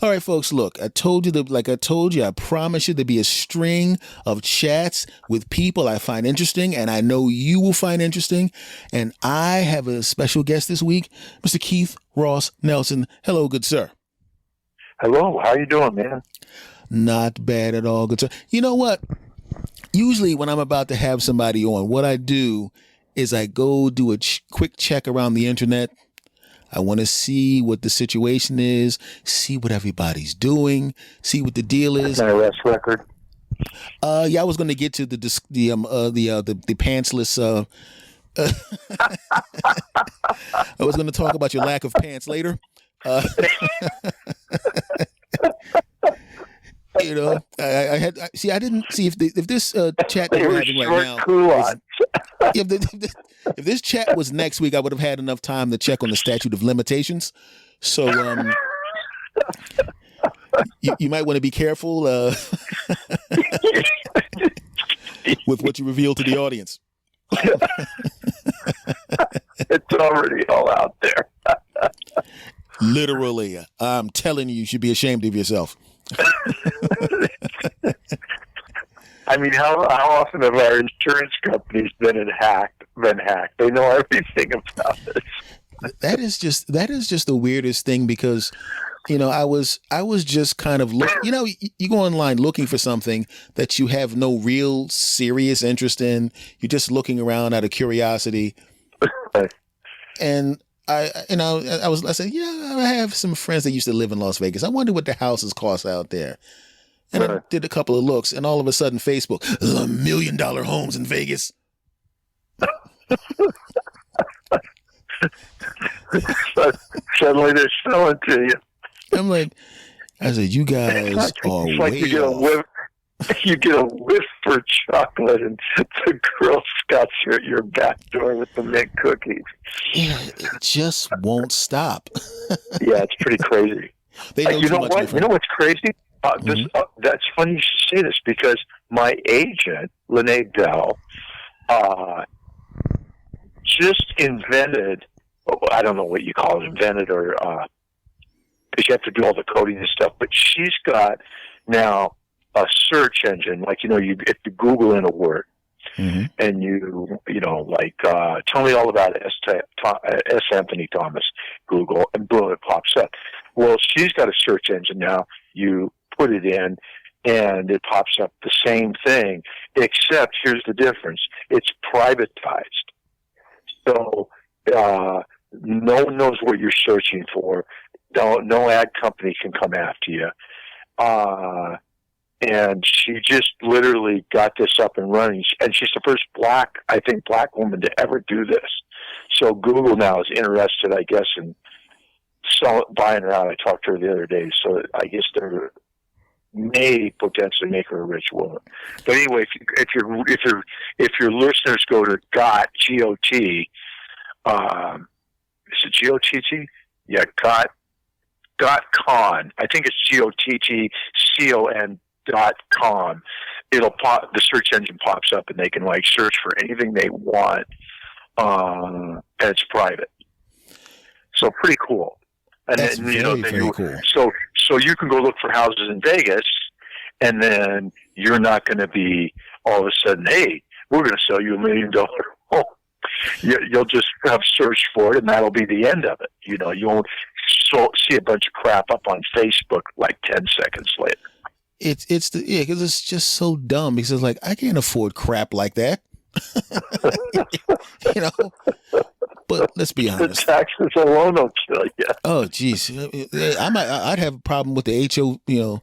All right, folks, look, like I told you, I promise you there'll be a string of chats with people I find interesting and I know you will find interesting. And I have a special guest this week, Mr. Keith Ross Nelson. Hello, good sir. Hello, how you doing, man? Not bad at all, good sir. You know what? Usually when I'm about to have somebody on, what I do is I go do a quick check around the internet. I want to see what the situation is, see what everybody's doing, see what the deal is. An arrest record. Yeah, I was going to get to the pantsless. I was going to talk about your lack of pants later. You know, I didn't see if this chat that we're having right now. If this chat was next week, I would have had enough time to check on the statute of limitations. So you might want to be careful with what you reveal to the audience. It's already all out there. Literally, I'm telling you, you should be ashamed of yourself. I mean, how often have our insurance companies been hacked? They know everything about it. That is just the weirdest thing because, you know, I was just kind of you go online looking for something that you have no real serious interest in. You're just looking around out of curiosity, and I said, yeah, I have some friends that used to live in Las Vegas. I wonder what the houses cost out there. And I did a couple of looks, and all of a sudden, Facebook, $1 million homes in Vegas. Suddenly they're selling to you. I said, you guys are it's like way you get off. You get a whiff for chocolate, and the Girl Scouts are at your back door with the mint cookies. Yeah, it just won't stop. Yeah, it's pretty crazy. They know you too know much, what? You know what's crazy? That's funny you should say this because my agent, Lene Dell, just invented, I don't know what you call it, invented or, because you have to do all the coding and stuff, but she's got now a search engine, like, you know, if you Google in a word, and tell me all about S. Anthony Thomas, Google, and boom, it pops up. Well, she's got a search engine now. You put it in, and it pops up the same thing, except here's the difference. It's privatized. So no one knows what you're searching for. No ad company can come after you. And she just literally got this up and running. And she's the first black woman to ever do this. So Google now is interested, I guess, in buying her out. I talked to her the other day. So I guess they may potentially make her a rich woman. But anyway, if your listeners go to GOT, is it GOTT? Yeah, .con. I think it's GOTTCON.com. It'll pop. The search engine pops up, and they can search for anything they want, and it's private. So pretty cool. And that's very cool. So you can go look for houses in Vegas, and then you're not going to be all of a sudden, hey, we're going to sell you $1 million home. You'll just have searched for it, and that'll be the end of it. You know, you won't see a bunch of crap up on Facebook 10 seconds later. Because it's just so dumb. Because I can't afford crap like that. You know. But let's be honest. The taxes alone will kill you. Oh, geez, I'd have a problem with the HO. You know.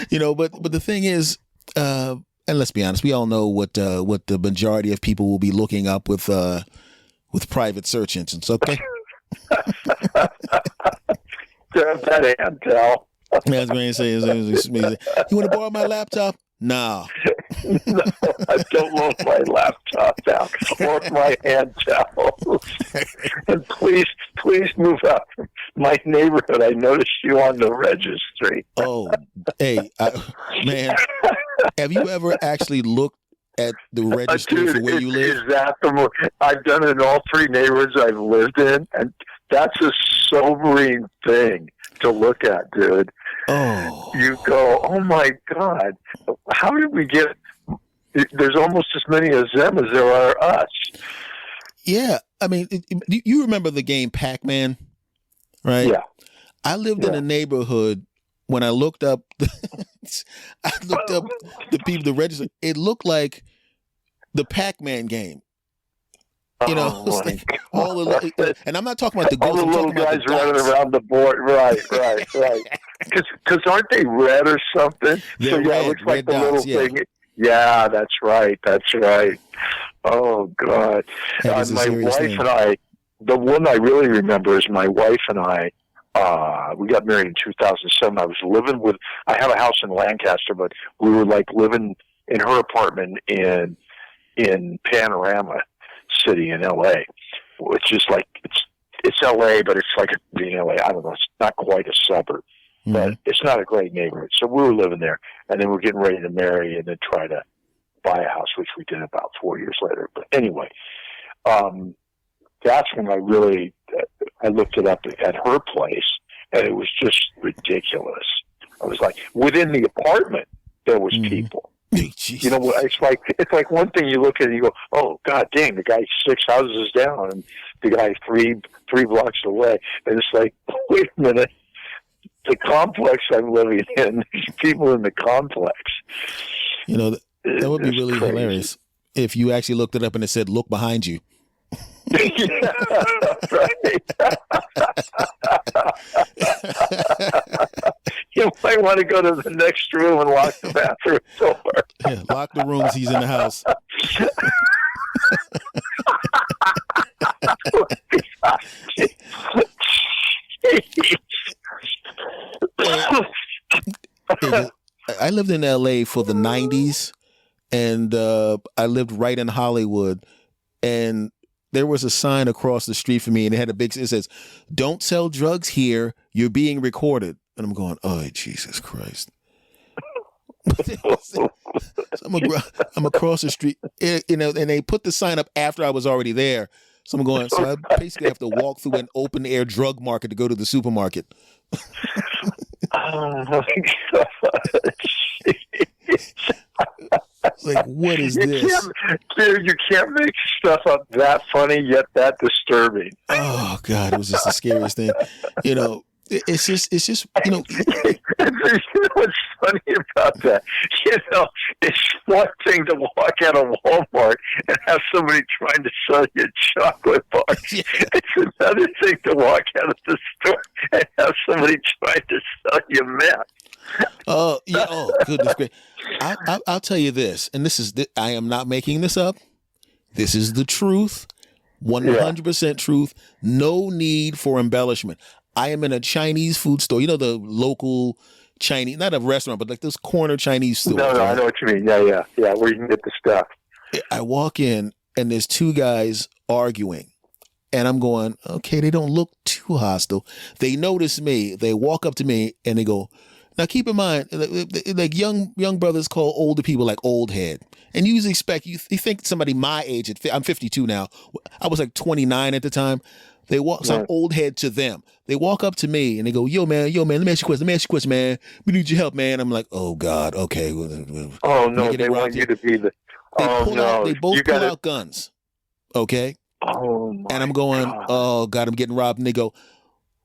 You know, but the thing is, and let's be honest, we all know what the majority of people will be looking up with private search engines. Okay. Grab that Intel. I was going to say, you want to borrow my laptop? No. No, I don't want my laptop out or my hand towels. And please move up from my neighborhood. I noticed you on the registry. Oh, hey, man, have you ever actually looked at the registry for where you live? I've done it in all three neighborhoods I've lived in, and that's a sobering thing to look at, dude. Oh, You go, oh my God, how did we get? There's almost as many of them as there are us. yeah. I mean, you remember the game Pac-Man, right? Yeah. I lived in a neighborhood when I looked up, I looked up the people to register. It looked like the Pac-Man game. You know, Oh it's like all the, and I'm not talking about the all ghosts. the I'm little talking about guys the running dots. around the board. Right. Because aren't they red or something? They're so yeah, red, it looks like red the dots, little thing. Yeah, that's right. Oh God. That is a My serious wife thing. and I. The one I really remember is my wife and I. We got married in 2007. I have a house in Lancaster, but we were like living in her apartment in Panorama City in LA, which is like, it's LA, but it's like being LA. I don't know. It's not quite a suburb, but it's not a great neighborhood. So we were living there, and then we're getting ready to marry and then try to buy a house, which we did about 4 years later. But anyway, that's when I looked it up at her place, and it was just ridiculous. I was like, within the apartment, there was people. You know, it's like one thing you look at and you go, oh God dang, the guy's 6 houses down and the guy three blocks away, and it's like, wait a minute, the complex I'm living in, there's people in the complex. You know, that would be really hilarious if you actually looked it up and it said, "Look behind you." Yeah, right. You might want to go to the next room and lock the bathroom door. Yeah, lock the rooms. He's in the house. I lived in LA for the 90s, and I lived right in Hollywood, and there was a sign across the street from me, and it says, "Don't sell drugs here. You're being recorded." And I'm going, oh, Jesus Christ. So I'm across the street, you know, and they put the sign up after I was already there. So I'm going, so I basically have to walk through an open air drug market to go to the supermarket. Oh my God. It's like, what is this? Dude, you can't make stuff up that funny yet that disturbing. Oh God, it was just the scariest thing. You know, it's just, you know. What's funny about that? You know, it's one thing to walk out of Walmart and have somebody trying to sell you a chocolate bar. Yeah. It's another thing to walk out of the store and have somebody trying to sell you meth. Oh, yeah. Oh, goodness gracious. I'll tell you this, and I am not making this up. This is the truth, 100% truth. No need for embellishment. I am in a Chinese food store. You know, the local Chinese, not a restaurant, but like this corner Chinese store. No, I know what you mean. Yeah, where you can get the stuff. I walk in, and there's two guys arguing. And I'm going, okay, they don't look too hostile. They notice me. They walk up to me, and they go, now keep in mind, like young brothers call older people like old head. And you usually expect, you think somebody my age, I'm 52 now. I was like 29 at the time. They walk, so I'm old head to them. They walk up to me and they go, yo man, let me ask you a question, man. We need your help, man. I'm like, oh God, okay. Oh no, they want you to be the, they both pull out guns. Okay. Oh my And I'm going, God. oh God, I'm getting robbed. And they go,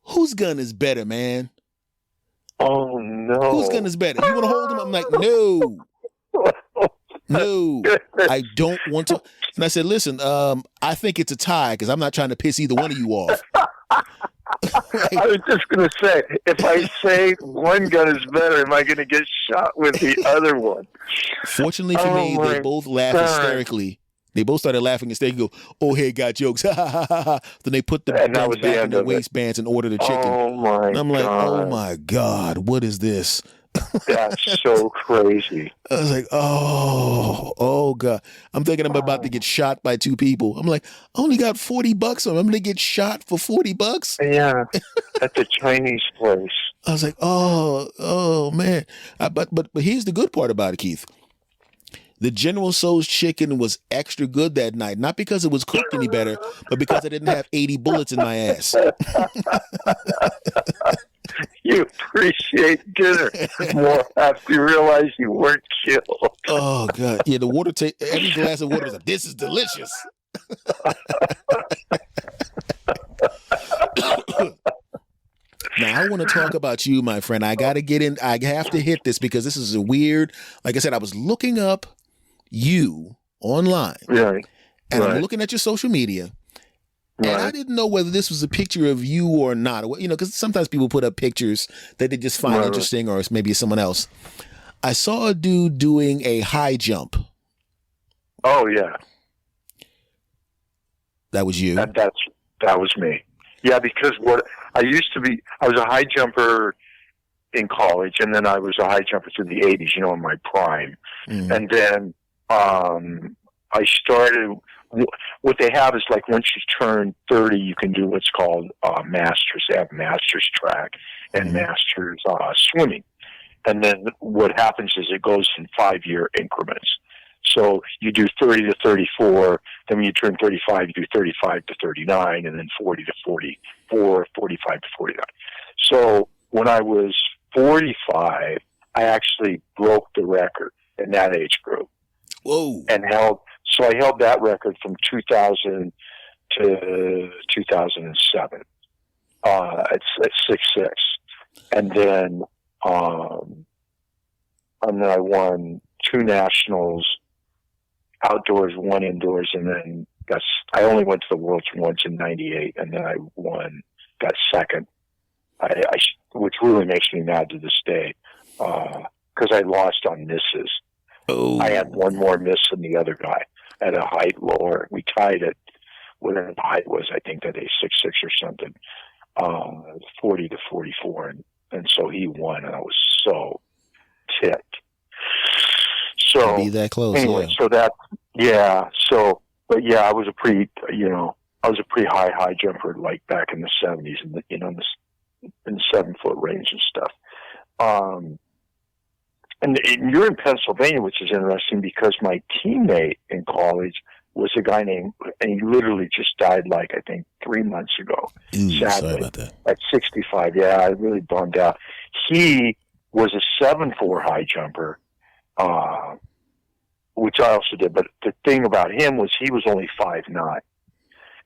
whose gun is better, man? Oh no. Whose gun is better? You want to hold him? I'm like, no. No, I don't want to. And I said, listen, I think it's a tie because I'm not trying to piss either one of you off. Right? I was just going to say, if I say one gun is better, am I going to get shot with the other one? Fortunately for me, they both laughed hysterically. They both started laughing hysterically. Go, oh, hey, got jokes. Then they put the guns back in their waistbands and ordered a chicken. Oh my and I'm like, God. oh my God, what is this? That's so crazy. I was like, oh God. I'm thinking I'm about to get shot by two people. I'm like, I only got $40 on. I'm going to get shot for $40? Yeah, at the Chinese place. I was like, oh man. But here's the good part about it, Keith. The General Tso's chicken was extra good that night, not because it was cooked any better, but because I didn't have 80 bullets in my ass. You appreciate dinner more after you realize you weren't killed. Oh God, yeah. The water, every glass of water was like, "This is delicious." Now I want to talk about you, my friend. I got to get in. I have to hit this because this is a weird. Like I said, I was looking up you online, Right. and I'm looking at your social media, and I didn't know whether this was a picture of you or not. You know, because sometimes people put up pictures that they just find interesting, or maybe it's someone else. I saw a dude doing a high jump. Oh yeah, that was you. That was me. Yeah, because what I used to be, I was a high jumper in college, and then I was a high jumper through the 80s, you know, in my prime. Mm-hmm. And then I started, what they have is like once you turn 30, you can do what's called masters. They have masters track and masters swimming. And then what happens is it goes in 5-year increments. So you do 30 to 34, then when you turn 35, you do 35 to 39, and then 40 to 44, 45 to 49. So when I was 45, I actually broke the record in that age group. Whoa. And I held that record from 2000 to 2007. It's 6'6". And then I won 2 nationals, outdoors, 1 indoors, and then I only went to the Worlds once in '98, and then I got second, which really makes me mad to this day, because I lost on misses. Oh. I had one more miss than the other guy at a height lower. We tied it, whatever the height was, I think that day, 6'6" or something, 40 to 44, and so he won, and I was so ticked. So be that close, anyway, I was a pretty high jumper, like back in the 70s, and in the 7-foot range and stuff. And you're in Pennsylvania, which is interesting because my teammate in college was a guy named, and he literally just died like I think 3 months ago. Ooh, sadly, sorry about that. At 65, yeah, I really bummed out. He was a 7'4" high jumper. Which I also did, but the thing about him was he was only 5'9",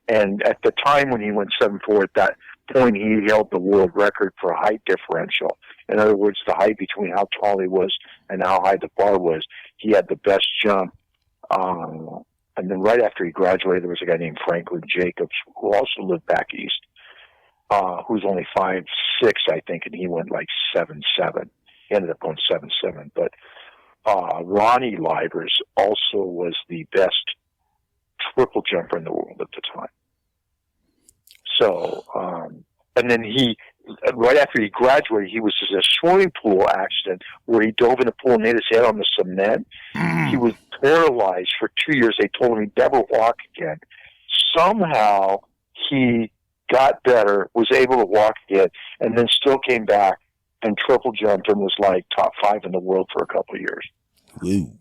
and at the time when he went 7'4", at that point he held the world record for height differential. In other words, the height between how tall he was and how high the bar was. He had the best jump. And then right after he graduated, there was a guy named Franklin Jacobs who also lived back east, who's only 5'6", I think, and he went like 7'7". He ended up going 7'7", but Ronnie Livers also was the best triple jumper in the world at the time. So, and then right after he graduated, he was in a swimming pool accident where he dove in the pool and hit his head on the cement. He was paralyzed for 2 years. They told him he'd never walk again. Somehow he got better, was able to walk again, and then still came back and triple jumped and was like top 5 in the world for a couple of years. Ooh.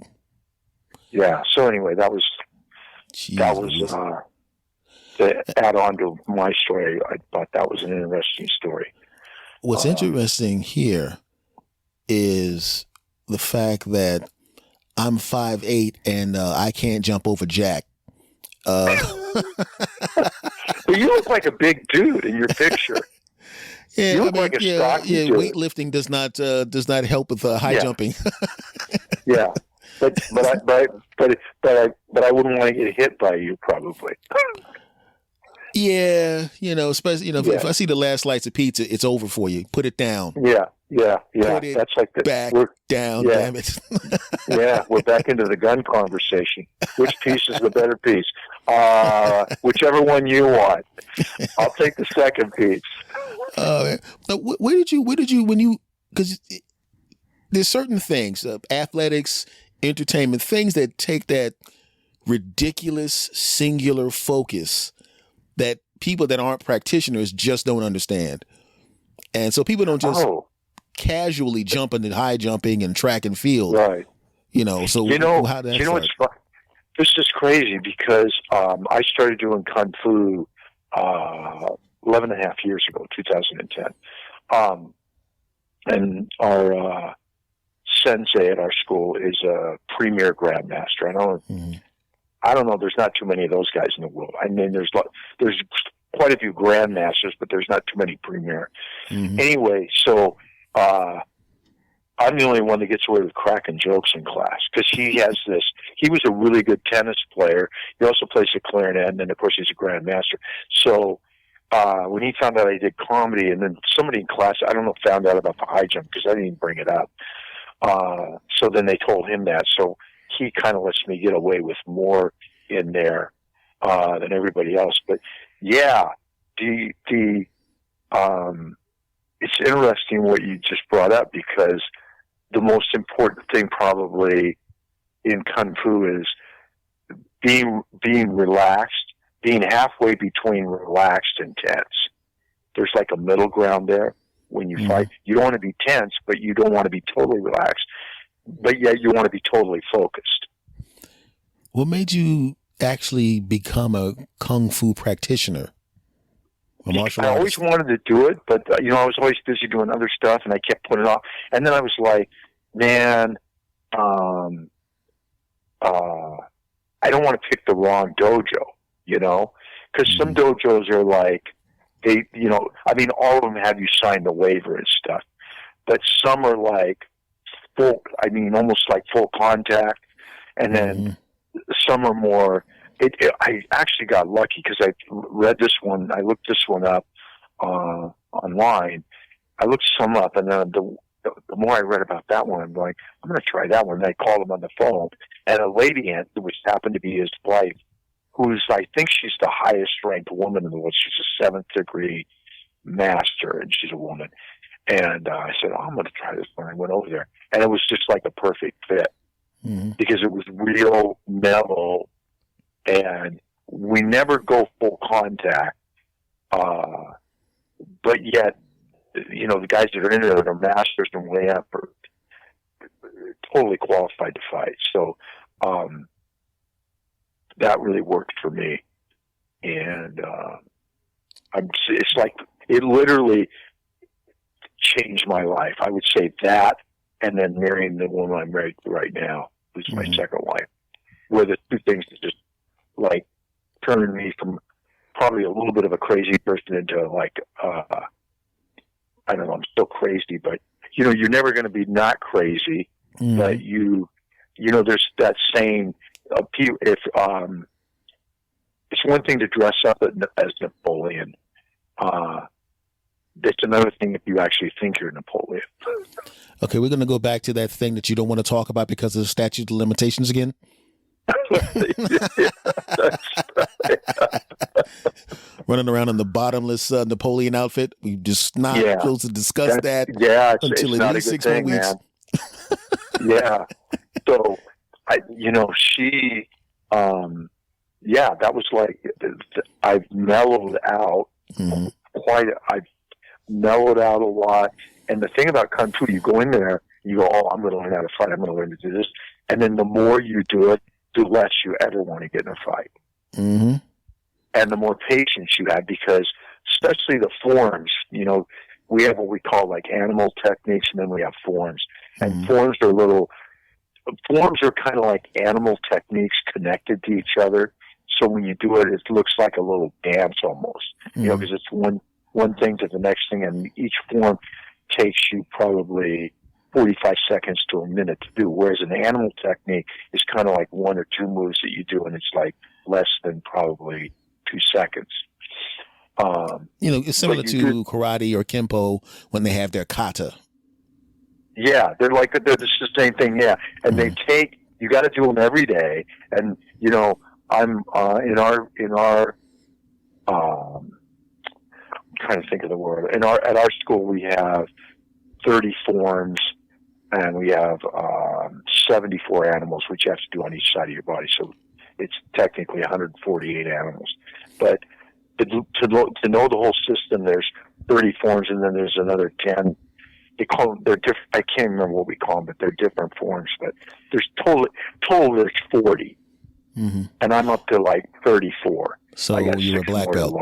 Yeah. So anyway, that was to add on to my story. I thought that was an interesting story. What's interesting here is the fact that I'm 5'8" and I can't jump over Jack. But you look like a big dude in your picture. Yeah, you look like a stocky dude. Weightlifting does not help with high jumping. Yeah, but I wouldn't want to get hit by you probably. Yeah, especially if I see the last slice of pizza, it's over for you. Put it down. Yeah. Put it That's like back down. Yeah. Damn it. Yeah, we're back into the gun conversation. Which piece is the better piece? Whichever one you want. I'll take the second piece. Where did you because there's certain things, athletics, entertainment, things that take that ridiculous singular focus that people that aren't practitioners just don't understand. And so people don't just casually jump into high jumping and track and field. Right. So how did that start? It's fun. This is crazy because I started doing Kung Fu 11 and a half years ago, 2010. And our sensei at our school is a premier grandmaster. I don't know. There's not too many of those guys in the world. I mean, there's quite a few grandmasters, but there's not too many premier. Mm-hmm. Anyway, so I'm the only one that gets away with cracking jokes in class because he has this. He was a really good tennis player. He also plays the clarinet, and then of course he's a grandmaster. So when he found out I did comedy, and then somebody in class, I don't know, found out about the high jump because I didn't even bring it up. So then they told him that. So he kind of lets me get away with more in there than everybody else. But yeah, it's interesting what you just brought up because the most important thing probably in Kung Fu is being relaxed, being halfway between relaxed and tense. There's like a middle ground there. When you fight, you don't want to be tense, but you don't want to be totally relaxed, but yet you want to be totally focused. What made you actually become a Kung Fu practitioner? I always wanted to do it, but I was always busy doing other stuff, and I kept putting it off. And then I was like, man, I don't want to pick the wrong dojo, because some dojos are like, all of them have you sign the waiver and stuff, but some are like almost like full contact, and then some are more. I actually got lucky because I read this one. I looked this one up online. I looked some up, and then the more I read about that one, I'm like, I'm going to try that one. And I called him on the phone, and a lady which happened to be his wife, I think she's the highest ranked woman in the world. She's a 7th degree master, and she's a woman. And I said, I'm going to try this one. I went over there, and it was just like a perfect fit because it was real mellow, and we never go full contact. But yet, the guys that are in there that are masters and way up are totally qualified to fight. So, that really worked for me, and it's like it literally changed my life. I would say that, and then marrying the woman I'm married to right now, who's my second wife, were the two things that just like turned me from probably a little bit of a crazy person into like I don't know, I'm still crazy, but you're never going to be not crazy, but there's that saying. If it's one thing to dress up as Napoleon, it's another thing if you actually think you're Napoleon. Okay, we're going to go back to that thing that you don't want to talk about because of the statute of limitations again. Running around in the bottomless Napoleon outfit. We just not supposed to discuss that until at least 6 more weeks. Yeah. So, she, that was like, I've mellowed out I've mellowed out a lot. And the thing about Kung Fu, you go in there, you go, I'm going to learn how to fight. I'm going to learn to do this. And then the more you do it, the less you ever want to get in a fight. Mm-hmm. And the more patience you have, because especially the forms, we have what we call like animal techniques, and then we have forms. And forms are kind of like animal techniques connected to each other. So when you do it, it looks like a little dance almost, because it's one thing to the next thing, and each form takes you probably 45 seconds to a minute to do. Whereas an animal technique is kind of like 1 or 2 moves that you do, and it's like less than probably 2 seconds. It's similar to karate or kempo when they have their kata. Yeah, they're just the same thing. Yeah, and you got to do them every day. And I'm in our I'm trying to think of the word. At our school we have 30 forms, and we have 74 animals, which you have to do on each side of your body. So it's technically 148 animals. But to know the whole system, there's 30 forms, and then there's another 10 they call them, they're different. I can't remember what we call them, but they're different forms. But there's total there's 40, and I'm up to like 34. So you're a black belt.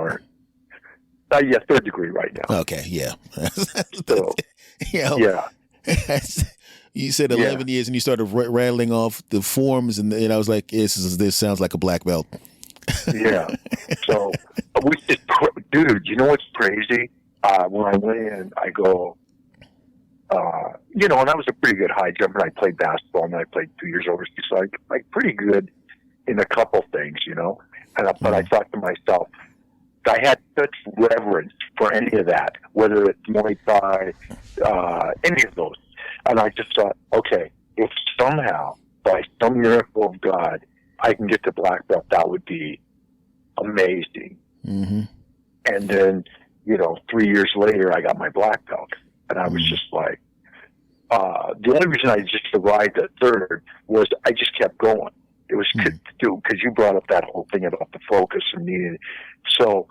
Yeah, third degree right now. Okay, yeah. So, yeah. You said 11 years, and you started rattling off the forms, and I was like, this sounds like a black belt. Yeah. So, dude, you know what's crazy? When I went in, I go, and I was a pretty good high jumper. I played basketball, and I played 2 years overseas, so I like pretty good in a couple things, but I thought to myself, I had such reverence for any of that, whether it's Muay Thai, any of those. And I just thought, okay, if somehow, by some miracle of God, I can get to black belt, that would be amazing. And then, 3 years later, I got my black belt. And I was just like, the only reason I just arrived at third was I just kept going. It was because you brought up that whole thing about the focus and needing. So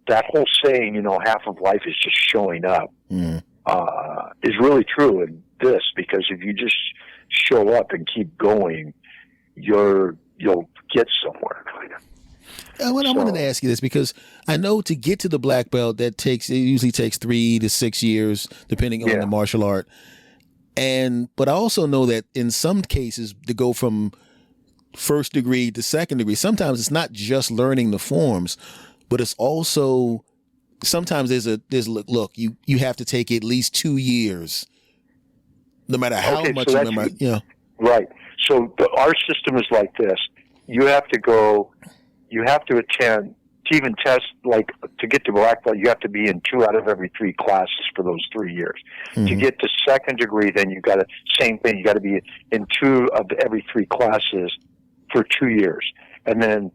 that whole saying, half of life is just showing up, is really true in this, because if you just show up and keep going, you'll get somewhere. I wanted to ask you this, because I know to get to the black belt, it usually takes 3 to 6 years, depending on the martial art. But I also know that in some cases, to go from first degree to second degree, sometimes it's not just learning the forms, but it's also sometimes look, you have to take at least 2 years, no matter how much you remember. Right. So our system is like this: you have to attend to even test, like to get to black belt. You have to be in 2 out of every 3 classes for those 3 years. To get to second degree, then you got to same thing. You got to be in 2 of every 3 classes for 2 years, and then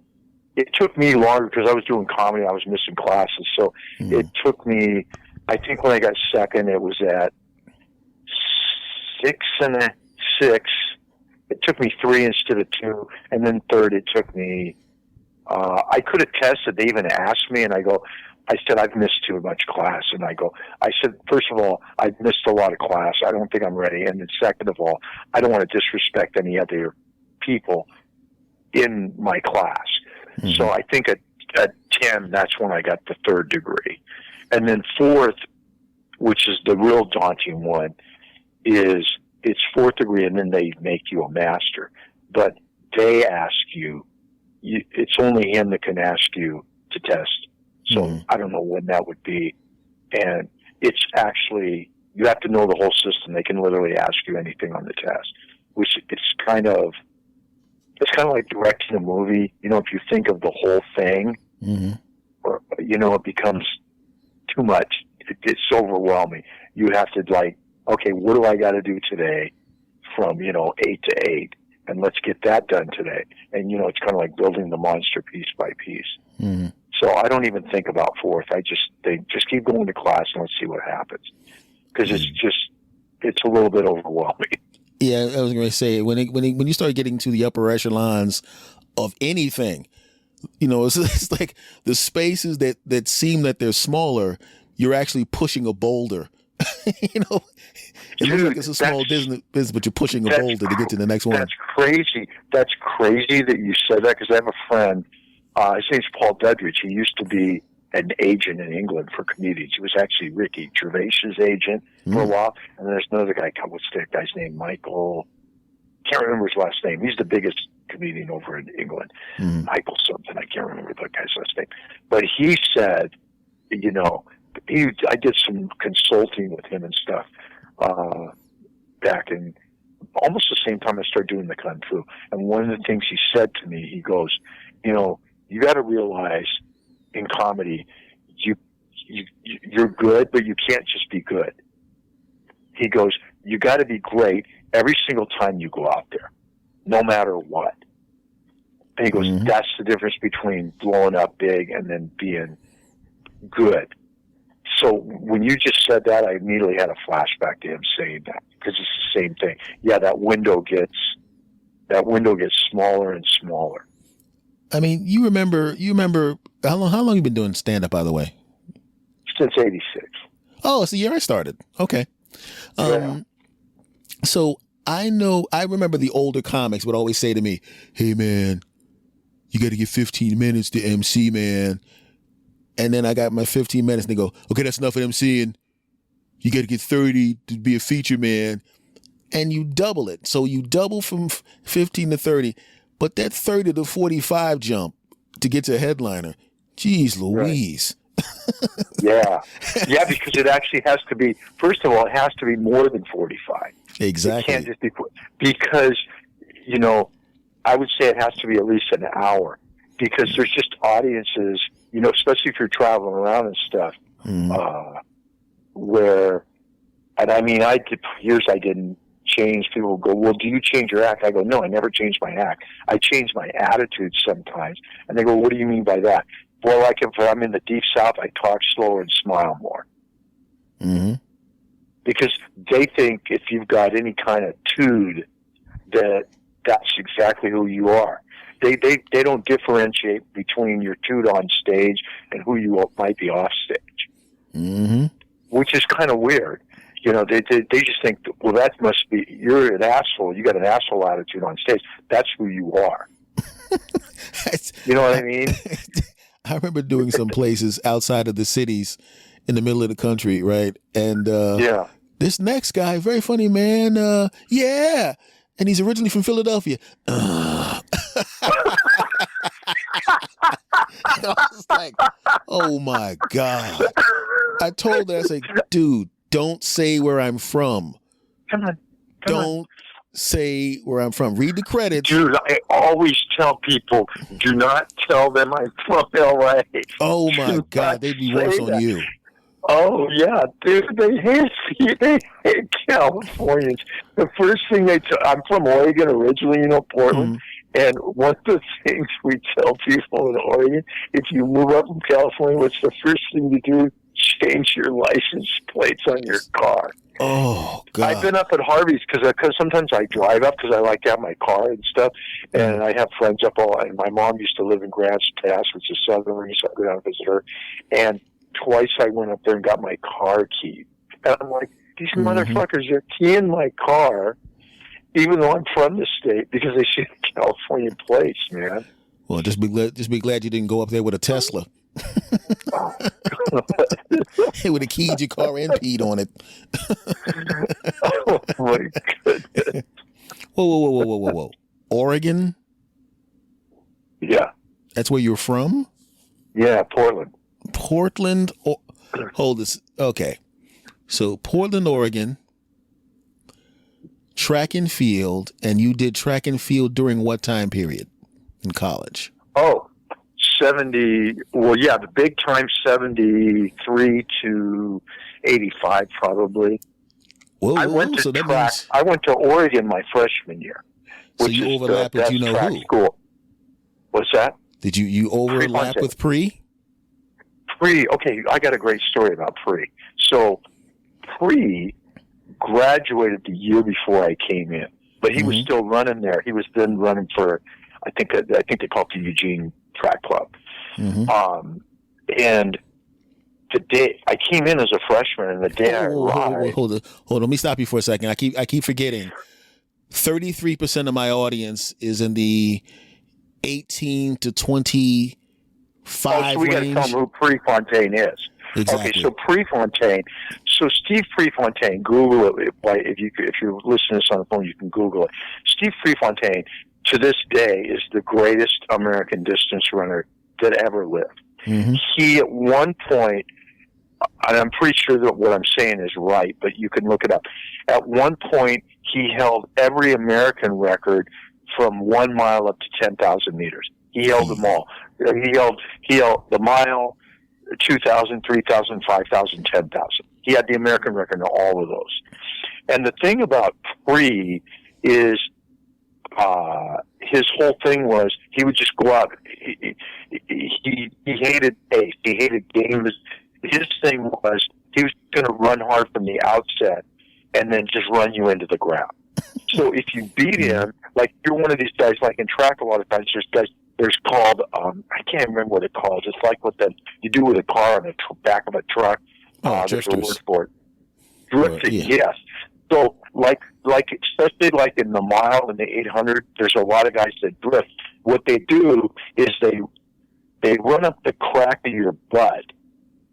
it took me longer because I was doing comedy. I was missing classes, so it took me. I think when I got second, it was at 6 and a 6. It took me 3 instead of 2, and then third, it took me. I could have tested. They even asked me, and I said, I've missed too much class. And I said, first of all, I've missed a lot of class. I don't think I'm ready. And then second of all, I don't want to disrespect any other people in my class. So I think at 10, that's when I got the third degree. And then fourth, which is the real daunting one, is it's fourth degree, and then they make you a master. But they ask you, it's only him that can ask you to test. So I don't know when that would be. And it's actually, you have to know the whole system. They can literally ask you anything on the test, which it's kind of like directing a movie. If you think of the whole thing, or, it becomes too much. It's overwhelming. You have to okay, what do I got to do today from, 8 to 8? And let's get that done today. And, it's kind of like building the monster piece by piece. So I don't even think about fourth. They just keep going to class and let's see what happens. Because it's a little bit overwhelming. Yeah, I was going to say, when you start getting to the upper echelons of anything, it's like the spaces that seem that they're smaller, you're actually pushing a boulder. It looks like it's a small business, but you're pushing a boulder to get to the next one. That's crazy. That's crazy that you said that, because I have a friend, his name's Paul Dedridge. He used to be an agent in England for comedians. He was actually Ricky Gervais's agent for a while. And there's another guy, what's that guy's name? Michael, can't remember his last name. He's the biggest comedian over in England. Michael something, I can't remember the guy's last name. But he said, I did some consulting with him and stuff back in almost the same time I started doing the Kung Fu. And one of the things he said to me, he goes, you got to realize in comedy, you're good, but you can't just be good. He goes, you got to be great every single time you go out there, no matter what. And he goes, that's the difference between blowing up big and then being good. So when you just said that, I immediately had a flashback to him saying that, because it's the same thing. Yeah, that window gets smaller and smaller. I mean, you remember how long you been doing stand up, by the way? Since '86. Oh, it's the year I started. Okay. Yeah. So I remember the older comics would always say to me, "Hey man, you got to get 15 minutes to MC, man." And then I got my 15 minutes and they go, "Okay, that's enough of MCing. You got to get 30 to be a feature man." And you double it. So you double from 15 to 30, but that 30 to 45 jump to get to a headliner, geez Louise. Yeah. Yeah, because it actually has to be, first of all, it has to be more than 45. Exactly. It can't just be, because, you know, I would say it has to be at least an hour, because there's just audiences, you know, especially if you're traveling around and stuff, where, and I mean, I did years I didn't change. People go, "Well, do you change your act?" I go, "No, I never change my act. I change my attitude sometimes." And they go, "What do you mean by that?" Well, like if I'm in the deep south, I talk slower and smile more. Mm-hmm. Because they think if you've got any kind of tude, that's exactly who you are. They don't differentiate between your tude on stage and who you might be off stage, which is kind of weird. You know, they just think, well, that must be, you're an asshole. You got an asshole attitude on stage. That's who you are. You know what I mean? I remember doing some places outside of the cities in the middle of the country, right? And this next guy, very funny man, yeah. And he's originally from Philadelphia. I was like, oh my God. I told her, I said, dude, don't say where I'm from. Come on. Don't say where I'm from. Read the credits. Dude, I always tell people, do not tell them I'm from LA. Oh my God, they'd be worse on you. Oh yeah, dude, they hate Californians. The first thing I'm from Oregon originally, you know, Portland. And one of the things we tell people in Oregon, if you move up from California, what's the first thing you do? Change your license plates on your car. Oh, God. I've been up at Harvey's because sometimes I drive up because I like to have my car and stuff. And I have friends up and my mom used to live in Grants Pass, which is southern, so I go down and visit her. And twice I went up there and got my car key. And I'm like, these motherfuckers are keying my car, even though I'm from the state, because they see the California plates, man. Well, just be glad you didn't go up there with a Tesla. It would have keyed your car and peed on it. Oh my goodness! Whoa! Oregon? Yeah, that's where you're from. Yeah, Portland. Portland. Hold this. Okay, so Portland, Oregon. Track and field, and you did track and field during what time period in college? Oh, 70, well, yeah, the big time, 73 to 85, probably. I went to track. I went to Oregon my freshman year. So you overlap with who? School. What's that? Did you overlap with Pre? Pre, okay, I got a great story about Pre. So, Pre graduated the year before I came in, but he was still running there. He was then running for, I think they call it the Eugene Track Club. And the day I came in as a freshman, and the day I arrived. Hold on. Let me stop you for a second. I keep forgetting. 33% of my audience is in the 18 to 25 so we got to tell them who Prefontaine is. Exactly. Okay, so Prefontaine. So Steve Prefontaine, Google it. If you're listening to this on the phone, you can Google it. Steve Prefontaine, to this day, is the greatest American distance runner that ever lived. He, at one point, and I'm pretty sure that what I'm saying is right, but you can look it up. At one point, he held every American record from 1 mile up to 10,000 meters. He held them all. He held the mile, 2,000, 3,000, 5,000, 10,000. He had the American record in all of those. And the thing about Pre is his whole thing was he would just go out. He hated pace. He hated games. His thing was he was going to run hard from the outset and then just run you into the ground. So if you beat him, like you're one of these guys, like in track a lot of times, there's called, I can't remember what it's called. It's like what you do with a car on the back of a truck. There's a word for it. Drifting, yeah. yes. So, like especially like in the mile and the 800, there's a lot of guys that drift. What they do is they run up the crack of your butt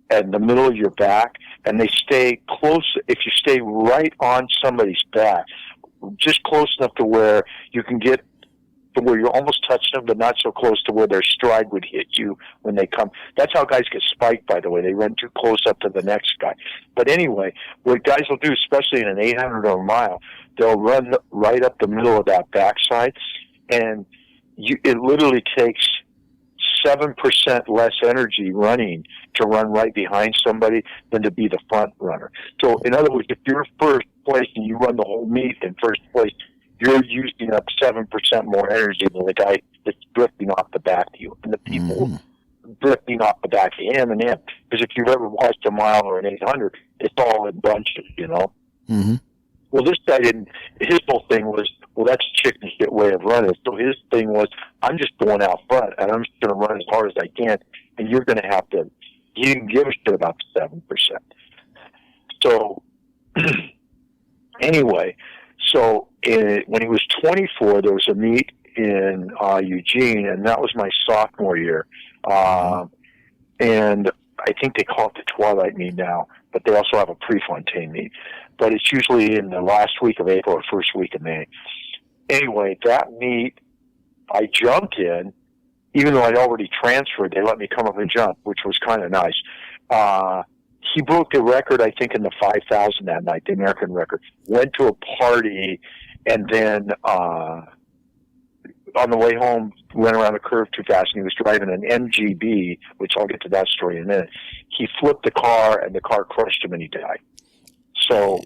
and the middle of your back, and they stay close. If you stay right on somebody's back, just close enough to where you can get to where you're almost touching them, but not so close to where their stride would hit you when they come. That's how guys get spiked, by the way. They run too close up to the next guy. But anyway, what guys will do, especially in an 800 or a mile, they'll run right up the middle of that backside, and it literally takes 7% less energy running to run right behind somebody than to be the front runner. So, in other words, if you're first place and you run the whole meet in first place, you're using up 7% more energy than the guy that's drifting off the back of you. And the people drifting off the back of him and him. Because if you've ever watched a mile or an 800, it's all in bunches, you know? Mm-hmm. Well, this guy didn't. His whole thing was, well, that's a chicken shit way of running. So his thing was, I'm just going out front, and I'm just going to run as hard as I can, and you're going to have to. He didn't give a shit about the 7%. So anyway, when he was 24, there was a meet in Eugene, and that was my sophomore year. And I think they call it the Twilight meet now, but they also have a Prefontaine meet. But it's usually in the last week of April or first week of May. Anyway, that meet, I jumped in, even though I'd already transferred. They let me come up and jump, which was kind of nice. He broke the record, I think, in the 5,000 that night, the American record. Went to a party, and then on the way home, went around the curve too fast, and he was driving an MGB, which I'll get to that story in a minute. He flipped the car, and the car crushed him, and he died. So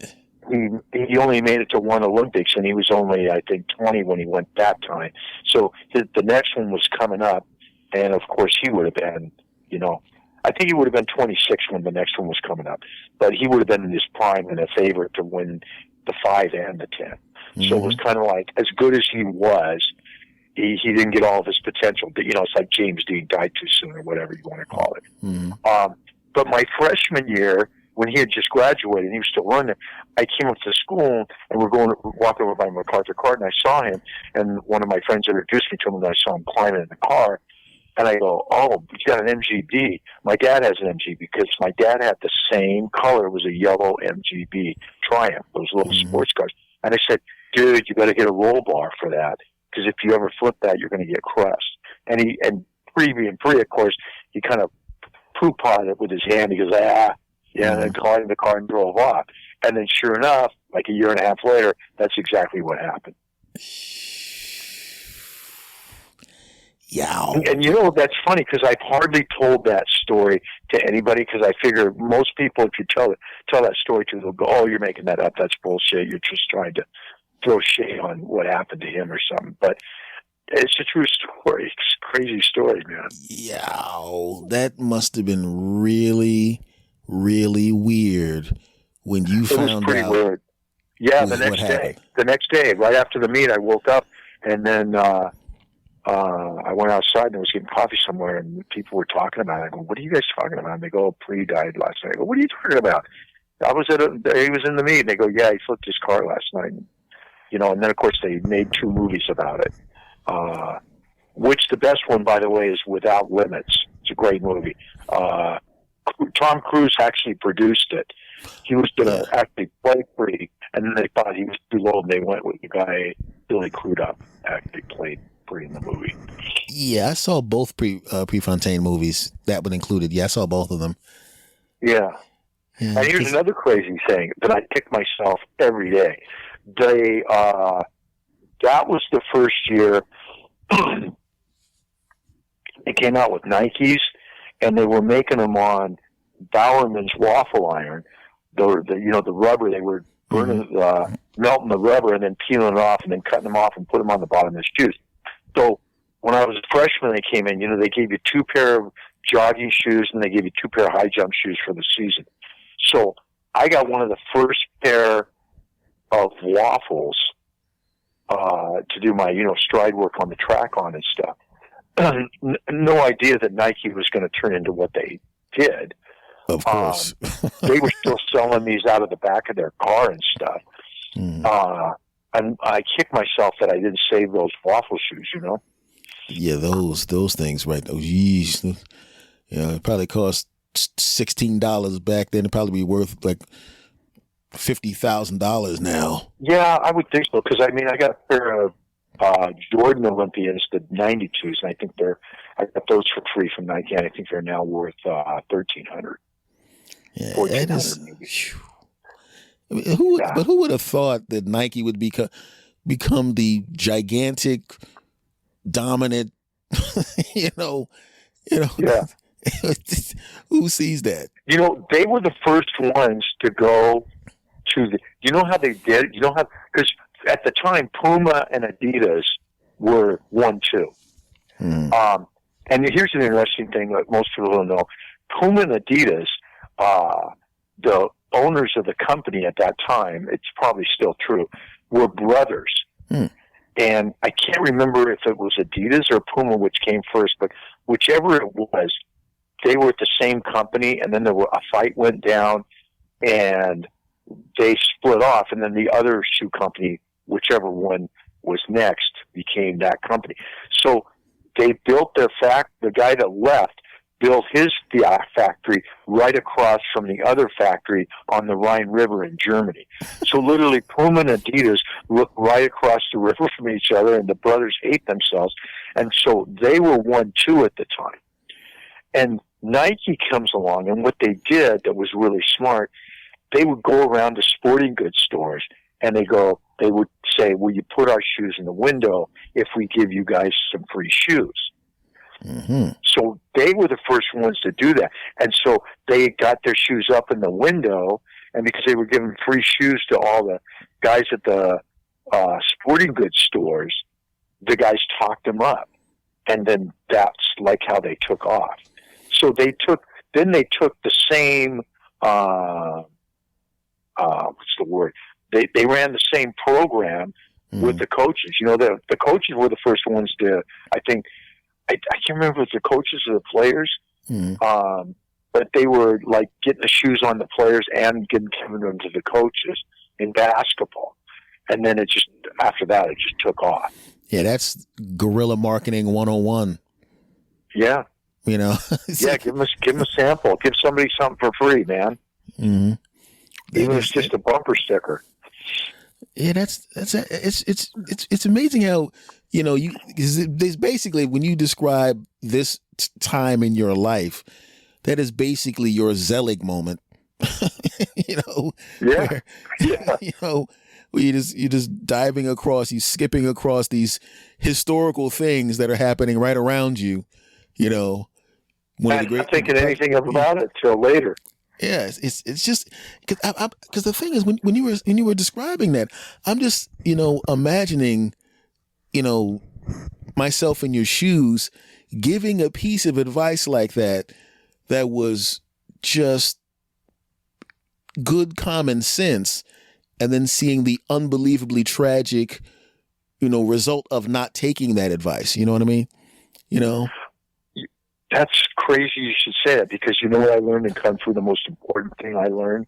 he only made it to one Olympics, and he was only, I think, 20 when he went that time. So the next one was coming up, and of course he would have been, I think he would have been 26 when the next one was coming up. But he would have been in his prime and a favorite to win the 5 and the 10. Mm-hmm. So it was kind of like, as good as he was, he didn't get all of his potential. It's like James Dean died too soon or whatever you want to call it. Mm-hmm. But my freshman year, when he had just graduated, he was still running there, I came up to school, and we're walking over by MacArthur Court, and I saw him, and one of my friends introduced me to him, and I saw him climbing in the car, and I go, oh, he's got an MGB. My dad has an MGB, because my dad had the same color. It was a yellow MGB Triumph, those little sports cars. And I said, dude, you got to get a roll bar for that, because if you ever flip that, you're going to get crushed. And being free, of course, he kind of poop-pawed it with his hand. He goes, yeah, and then got in the car and drove off. And then sure enough, like a year and a half later, that's exactly what happened. Yeah. And that's funny, because I've hardly told that story to anybody, because I figure most people, if you tell that story to them, they'll go, oh, you're making that up. That's bullshit. You're just trying to throw shade on what happened to him or something. But it's a true story. It's a crazy story, man. Yeah. That must have been really, really weird when you found out. It was pretty weird. Yeah, the next day, right after the meet, I woke up, and then I went outside and I was getting coffee somewhere, and people were talking about it. I go, what are you guys talking about? And they go, Pre died last night. I go, what are you talking about? He was in the meet. And they go, yeah, he flipped his car last night. And then of course they made 2 movies about it. Which the best one, by the way, is Without Limits. It's a great movie. Tom Cruise actually produced it. He was going to actually play Pre, and then they thought he was too low, and they went with the guy Billy Crudup actually played Pre in the movie. Yeah, I saw both Prefontaine movies. That one included. Yeah, I saw both of them. Yeah. And here's another crazy thing that I kick myself every day. That was the first year they came out with Nikes, and they were making them on Bowerman's waffle iron. The rubber, they were burning, melting the rubber and then peeling it off and then cutting them off and put them on the bottom of the shoes. So when I was a freshman, they came in, they gave you 2 pair of jogging shoes and they gave you 2 pair of high jump shoes for the season. So I got one of the first pair of waffles to do my, stride work on the track on and stuff. No idea that Nike was going to turn into what they did. Of course. They were still selling these out of the back of their car and stuff. And I kicked myself that I didn't save those waffle shoes, you know? Yeah, those things, right? Oh, geez. It probably cost $16 back then. It'd probably be worth like $50,000 now. Yeah, I would think so. Because, I mean, I got a pair of Jordan Olympians, the 92s, and I got those for free from Nike, and I think they're now worth $1,300. Yeah, that is. I mean, but who would have thought that Nike would become the gigantic, dominant, yeah. Who sees that? You know, they were the first ones to go to the. You know how they did? You know how, because at the time Puma and Adidas were 1-2. And here's an interesting thing that most people don't know: Puma and Adidas, the owners of the company at that time, it's probably still true, were brothers. And I can't remember if it was Adidas or Puma which came first, but whichever it was, they were at the same company, and then a fight went down, and they split off, and then the other shoe company, whichever one was next, became that company. So they built the guy that left built his factory right across from the other factory on the Rhine River in Germany. So literally Puma and Adidas look right across the river from each other, and the brothers hate themselves. And so they were 1-2 at the time. And Nike comes along, and what they did that was really smart, they would go around to sporting goods stores, and they would say, will you put our shoes in the window if we give you guys some free shoes? So they were the first ones to do that. And so they got their shoes up in the window, and because they were giving free shoes to all the guys at the sporting goods stores, the guys talked them up. And then that's like how they took off. So they took the same, what's the word? They ran the same program with the coaches. You know, the coaches were the first ones to, I think, I can't remember if it was the coaches or the players, but they were like getting the shoes on the players and giving them to the coaches in basketball. And then after that, it just took off. Yeah, that's guerrilla marketing 101. Yeah. You know? Yeah, give them a sample. Give somebody something for free, man. Even if it's just a bumper sticker. Yeah, it's amazing how, you know, there's basically, when you describe this time in your life, that is basically your Zelig moment. You know, yeah. You know, where you're just diving across, you skipping across these historical things that are happening right around you. You know, I'm not thinking anything about it till later. Yeah, it's just because the thing is, when you were describing that, I'm just, you know, imagining, you know, myself in your shoes, giving a piece of advice like that was just good common sense, and then seeing the unbelievably tragic, you know, result of not taking that advice. You know what I mean? You know. That's crazy you should say that, because you know what I learned in Kung Fu, the most important thing I learned?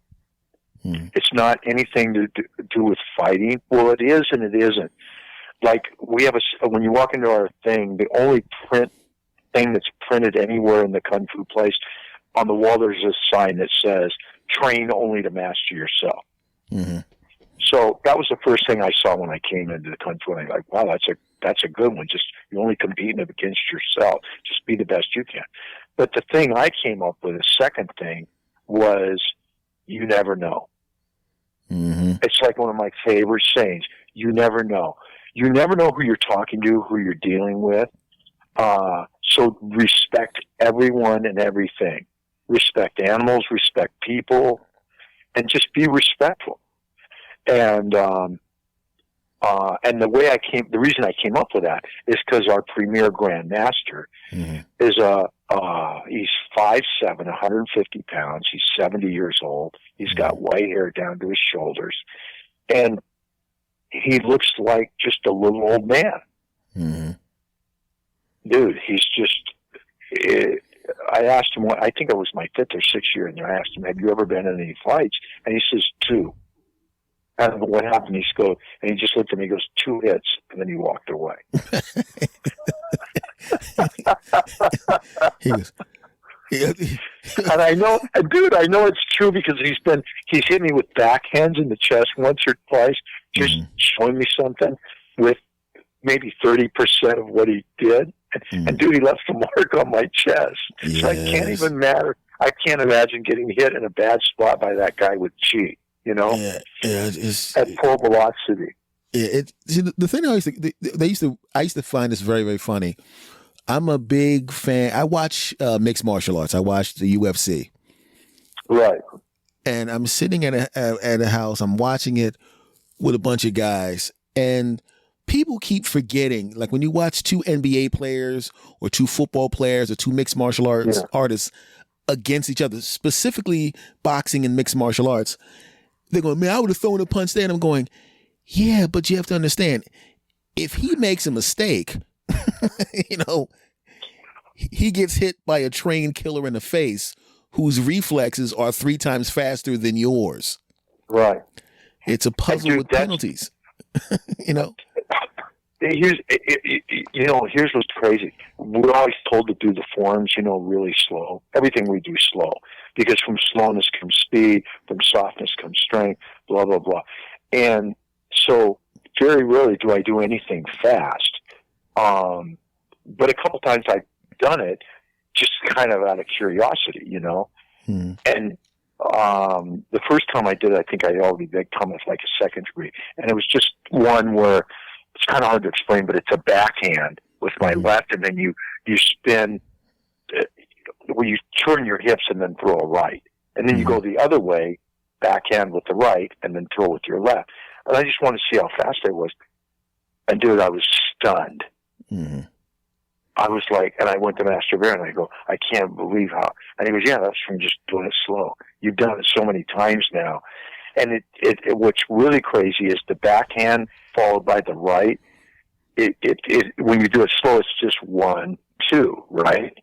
It's not anything to do with fighting. Well, it is and it isn't. Like, we have when you walk into our thing, the only thing that's printed anywhere in the Kung Fu place, on the wall there's a sign that says, train only to master yourself. So that was the first thing I saw when I came into the Kung Fu. And I'm like, wow, that's a good one. Just, you're only competing against yourself. Just be the best you can. But the thing I came up with, the second thing, was you never know. It's like one of my favorite sayings. You never know. You never know who you're talking to, who you're dealing with. So respect everyone and everything. Respect animals, respect people, and just be respectful. And the reason I came up with that is because our premier Grand Master is he's 5'7", 150 pounds. He's 70 years old. He's got white hair down to his shoulders, and he looks like just a little old man. Dude, he's just I asked him, I think it was my 5th or 6th year in there. I asked him, have you ever been in any fights? And he says, 2. I don't know what happened. And he just looked at me, he goes, 2 hits, and then he walked away. He was, And I know, dude, I know it's true because he's hit me with backhands in the chest once or twice, just showing me something with maybe 30% of what he did. And dude, he left a mark on my chest. Yes. So I can't imagine getting hit in a bad spot by that guy with G, you know? Yeah, it's at full velocity. Yeah, see, the thing I used to find this very, very funny. I'm a big fan. I watch mixed martial arts. I watch the UFC. Right. And I'm sitting at a house. I'm watching it with a bunch of guys, and people keep forgetting. Like when you watch 2 NBA players or 2 football players or 2 mixed martial arts artists against each other, specifically boxing and mixed martial arts, they're going, man, I would have thrown a punch there. And I'm going, yeah, but you have to understand, if he makes a mistake, you know, he gets hit by a trained killer in the face whose reflexes are 3 times faster than yours. Right. It's a puzzle with penalties. You know? Here's what's crazy. We're always told to do the forms, really slow. Everything we do slow. Because from slowness comes speed, from softness comes strength, blah, blah, blah. And so very rarely do I do anything fast. But a couple times I've done it just kind of out of curiosity, And the first time I did it, I think I already become it like a second degree. And it was just one where it's kind of hard to explain, but it's a backhand with my left, and then you spin, where you turn your hips and then throw a right. And then you go the other way, backhand with the right, and then throw with your left. And I just wanted to see how fast I was. And dude, I was stunned. Mm-hmm. I was like, and I went to Master Bear and I go, I can't believe how. And he goes, yeah, that's from just doing it slow. You've done it so many times now. And what's really crazy is the backhand followed by the right. When you do it slow, it's just 1, 2, right?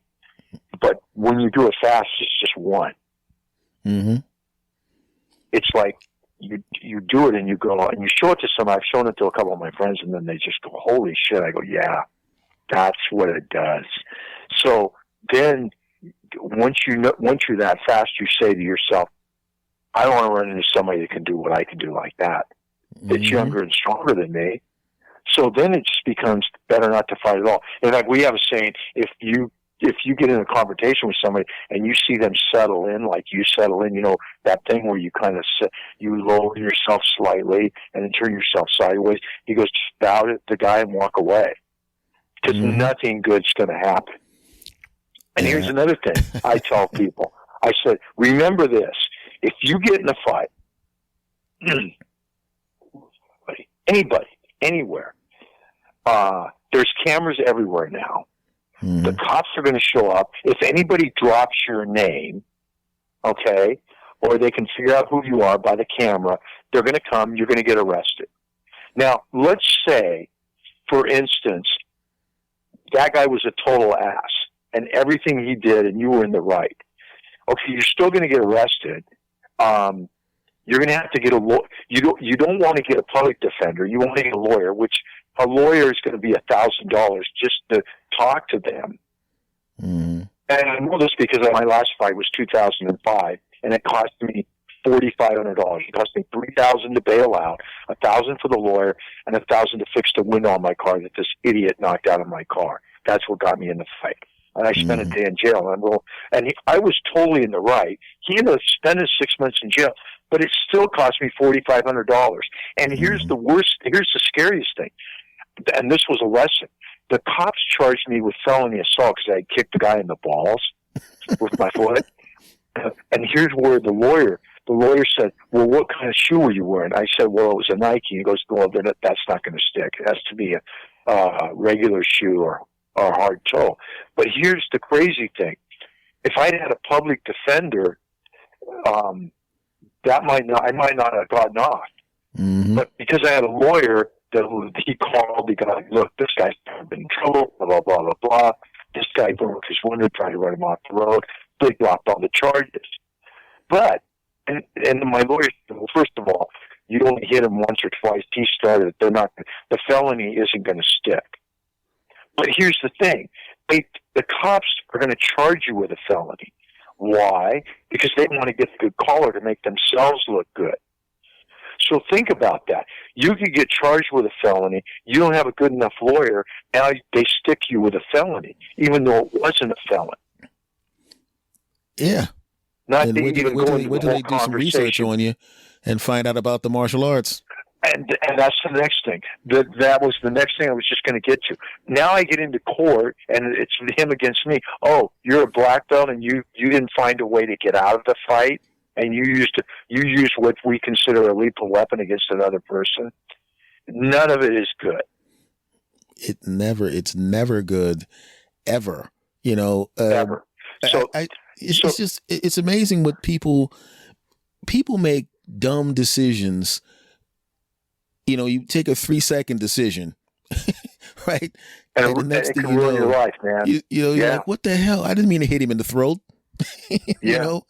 But when you do it fast, it's just 1. Mm-hmm. It's like you do it and you go and you show it to somebody. I've shown it to a couple of my friends, and then they just go, holy shit. I go, yeah, that's what it does. So then once you're that fast, you say to yourself, I don't want to run into somebody that can do what I can do like that. That's younger and stronger than me. So then it just becomes better not to fight at all. In fact, we have a saying, if you get in a conversation with somebody and you see them settle in, like you settle in, that thing where you kind of you lower yourself slightly and then turn yourself sideways. He goes, just bow to the guy and walk away. Because nothing good's going to happen. And here's another thing I tell people. I said, remember this. If you get in a fight, anybody, anywhere, there's cameras everywhere now. The cops are going to show up. If anybody drops your name, okay, or they can figure out who you are by the camera, they're going to come, you're going to get arrested. Now, let's say, for instance, that guy was a total ass, and everything he did, and you were in the right. Okay, you're still going to get arrested. You're going to have to get a lawyer. You don't want to get a public defender. You want to get a lawyer, which a lawyer is going to be $1,000 just to talk to them. And I know this because my last fight was 2005, and it cost me $4,500. It cost me $3,000 to bail out, $1,000 for the lawyer, and $1,000 to fix the window on my car that this idiot knocked out of my car. That's what got me in the fight. And I spent a day in jail. I was totally in the right. He ended up spending 6 months in jail, but it still cost me $4,500. And here's the scariest thing. And this was a lesson. The cops charged me with felony assault because I had kicked the guy in the balls with my foot. And here's where the lawyer said, well, what kind of shoe were you wearing? I said, well, it was a Nike. He goes, well, that's not going to stick. It has to be a regular shoe or hard toe. But here's the crazy thing. If I'd had a public defender, I might not have gotten off. But because I had a lawyer, he called the guy, look, this guy's been in trouble, blah, blah, blah, blah, blah. This guy broke his window, tried to run him off the road. They dropped all the charges. But, and my lawyer said, well, first of all, you only hit him once or twice. He started. The felony isn't going to stick. But here's the thing. The cops are going to charge you with a felony. Why? Because they want to get a good caller to make themselves look good. So think about that. You could get charged with a felony. You don't have a good enough lawyer. Now they stick you with a felony, even though it wasn't a felony. Yeah. Not and wait till they do some research on you and find out about the martial arts. And that's the next thing. That was the next thing I was just going to get to. Now I get into court, and it's him against me. Oh, you're a black belt, and you didn't find a way to get out of the fight, and you used what we consider a lethal weapon against another person. None of it is good. It's never good, ever. Ever. So it's amazing what people make dumb decisions. You take a 3-second decision, right? And the next thing you know, your life, man. You're like, what the hell? I didn't mean to hit him in the throat. You know,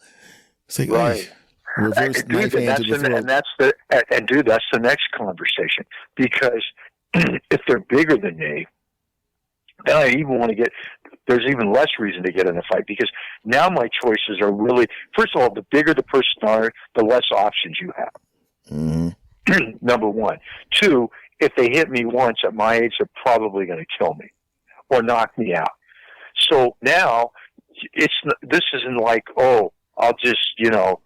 it's like, right. Reverse knife hand to the throat. And dude, that's the next conversation, because if they're bigger than me, then I even want to get. There's even less reason to get in a fight, because now my choices are really. First of all, the bigger the person are, the less options you have. Mm-hmm. Number one. Two, if they hit me once at my age, they're probably going to kill me or knock me out. So now this isn't like, oh, I'll just, I'll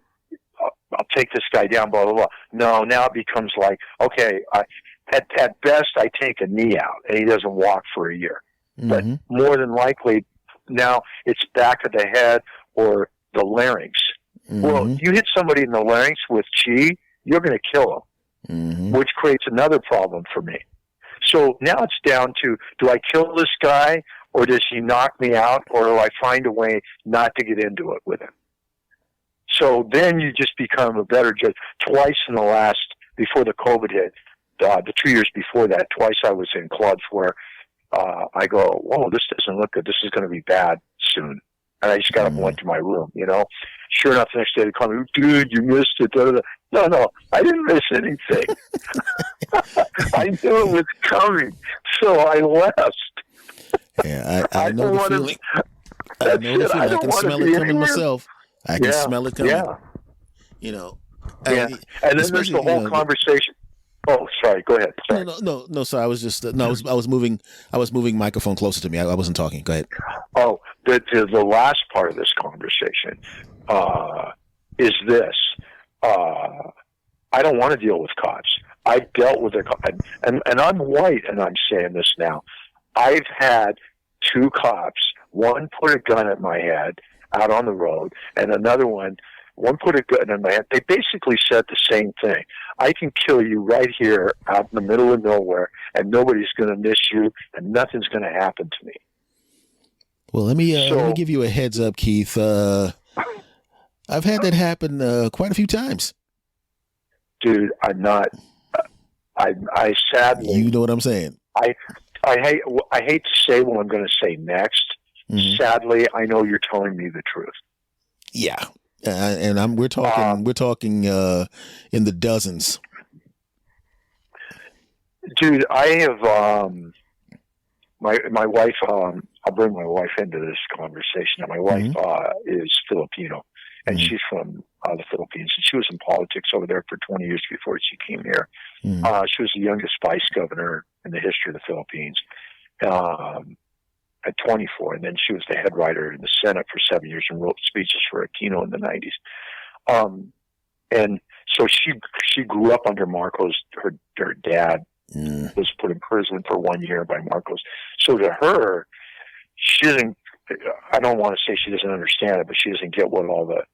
take this guy down, blah, blah, blah. No, now it becomes like, okay, at best I take a knee out and he doesn't walk for a year. Mm-hmm. But more than likely now it's back of the head or the larynx. Mm-hmm. Well, you hit somebody in the larynx with chi, you're going to kill them. Mm-hmm. Which creates another problem for me. So now it's down to, do I kill this guy, or does he knock me out, or do I find a way not to get into it with him? So then you just become a better judge. Twice in the last, before the COVID hit, the 2 years before that, twice I was in clubs where I go, whoa, this doesn't look good. This is going to be bad soon. And I just got up and went to my room, Sure enough, the next day they call me, dude, you missed it. Da, da, da. No, I didn't miss anything. I knew it was coming, so I left. Yeah, I know the feeling. I know the feeling. I can smell it coming myself. I can smell it coming. Yeah. And then there's the whole conversation. Oh, sorry. Go ahead. Sorry. No. Sorry, I was just I was moving microphone closer to me. I wasn't talking. Go ahead. Oh, the last part of this conversation is this. I don't want to deal with cops. I've dealt with and I'm white, and I'm saying this now. I've had 2 cops. One put a gun at my head out on the road, and another one put a gun in my head. They basically said the same thing. I can kill you right here out in the middle of nowhere, and nobody's going to miss you, and nothing's going to happen to me. Well, let me give you a heads up, Keith. I've had that happen quite a few times. Dude, I'm not. I sadly. You know what I'm saying. I hate to say what I'm going to say next. Mm-hmm. Sadly, I know you're telling me the truth. Yeah, and we're talking in the dozens. Dude, I have my wife. I'll bring my wife into this conversation. My wife is Filipino, and she's from the Philippines, and she was in politics over there for 20 years before she came here. She was the youngest vice governor in the history of the Philippines at 24, and then she was the head writer in the Senate for 7 years and wrote speeches for Aquino in the 90s. And so she grew up under Marcos. Her dad was put in prison for 1 year by Marcos. So to her, she doesn't. I don't want to say she doesn't understand it, but she doesn't get what all the.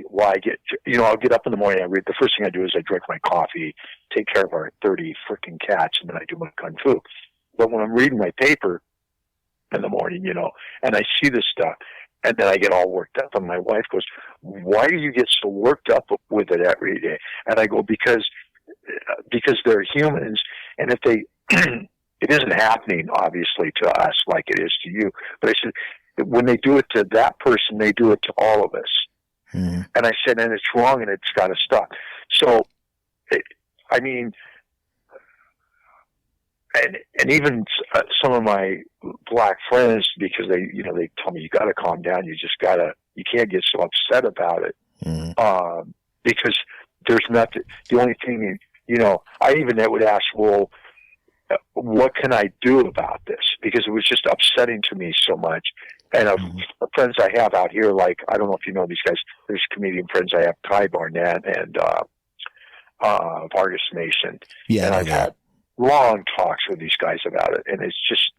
Why I get, I'll get up in the morning. The first thing I do is I drink my coffee, take care of our 30 freaking cats, and then I do my kung fu. But when I'm reading my paper in the morning, and I see this stuff, and then I get all worked up, and my wife goes, "Why do you get so worked up with it every day?" And I go, because they're humans, and if isn't happening, obviously, to us like it is to you. But I said, when they do it to that person, they do it to all of us. Mm-hmm. And I said, and it's wrong, and it's got to stop. So, I mean, and even some of my black friends, because they tell me, you got to calm down. You can't get so upset about it. Mm-hmm. Because there's nothing, the only thing, I even would ask, well, what can I do about this? Because it was just upsetting to me so much. And friends I have out here, like, I don't know if you know these guys, there's comedian friends I have, Ty Barnett and Vargas Mason. Yeah, and I've had long talks with these guys about it. And it's just,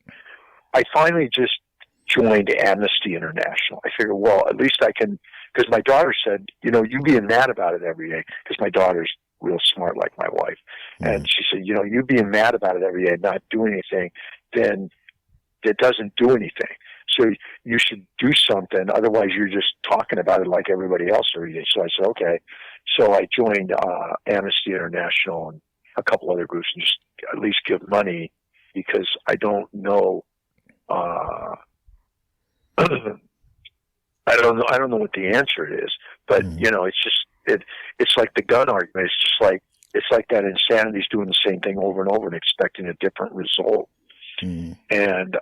I finally just joined Amnesty International. I figured, well, at least I can, because my daughter said, you being mad about it every day, because my daughter's real smart like my wife. And she said, you being mad about it every day and not doing anything, then it doesn't do anything. So you should do something. Otherwise, you're just talking about it like everybody else every day. So I said, okay. So I joined Amnesty International and a couple other groups and just at least give money, because I don't know. I don't know what the answer is, but it's just it's like the gun argument. It's like that insanity's doing the same thing over and over and expecting a different result. And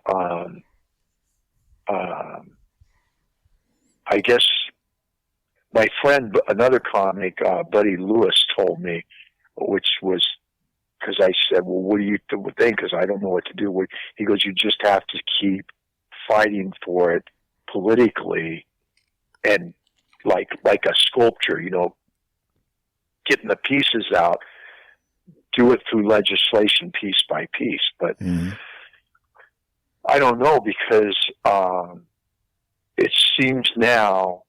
I guess my friend, another comic, Buddy Lewis, told me, which was, because I said, well, what do you think? Because I don't know what to do. He goes, you just have to keep fighting for it politically, and like a sculpture, getting the pieces out, do it through legislation piece by piece. But I don't know, because it seems now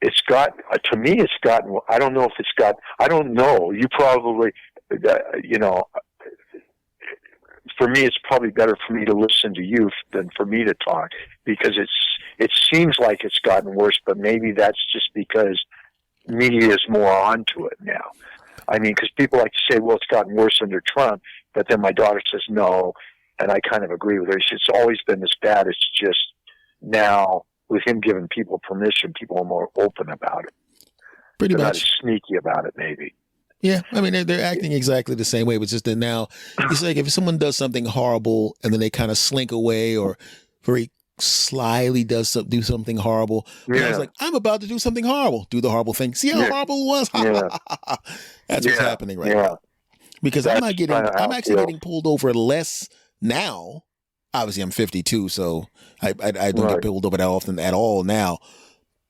it's got, to me, it's gotten, I don't know if it's got, I don't know, you probably, for me, it's probably better for me to listen to you than for me to talk, because it seems like it's gotten worse, but maybe that's just because media is more onto it now. I mean, because people like to say, well, it's gotten worse under Trump, but then my daughter says no, and I kind of agree with her. She says, it's always been this bad. It's just now, with him giving people permission, people are more open about it. Pretty They're much. not as sneaky about it, maybe. Yeah, I mean, they're acting exactly the same way, but just that now, it's like if someone does something horrible and then they kind of slink away or very slyly do something horrible. Yeah. It's like, I'm about to do something horrible. Do the horrible thing. See how horrible it was? That's what's happening right now. Because I'm actually getting pulled over less now. Obviously, I'm 52, so I don't get pulled over that often at all now.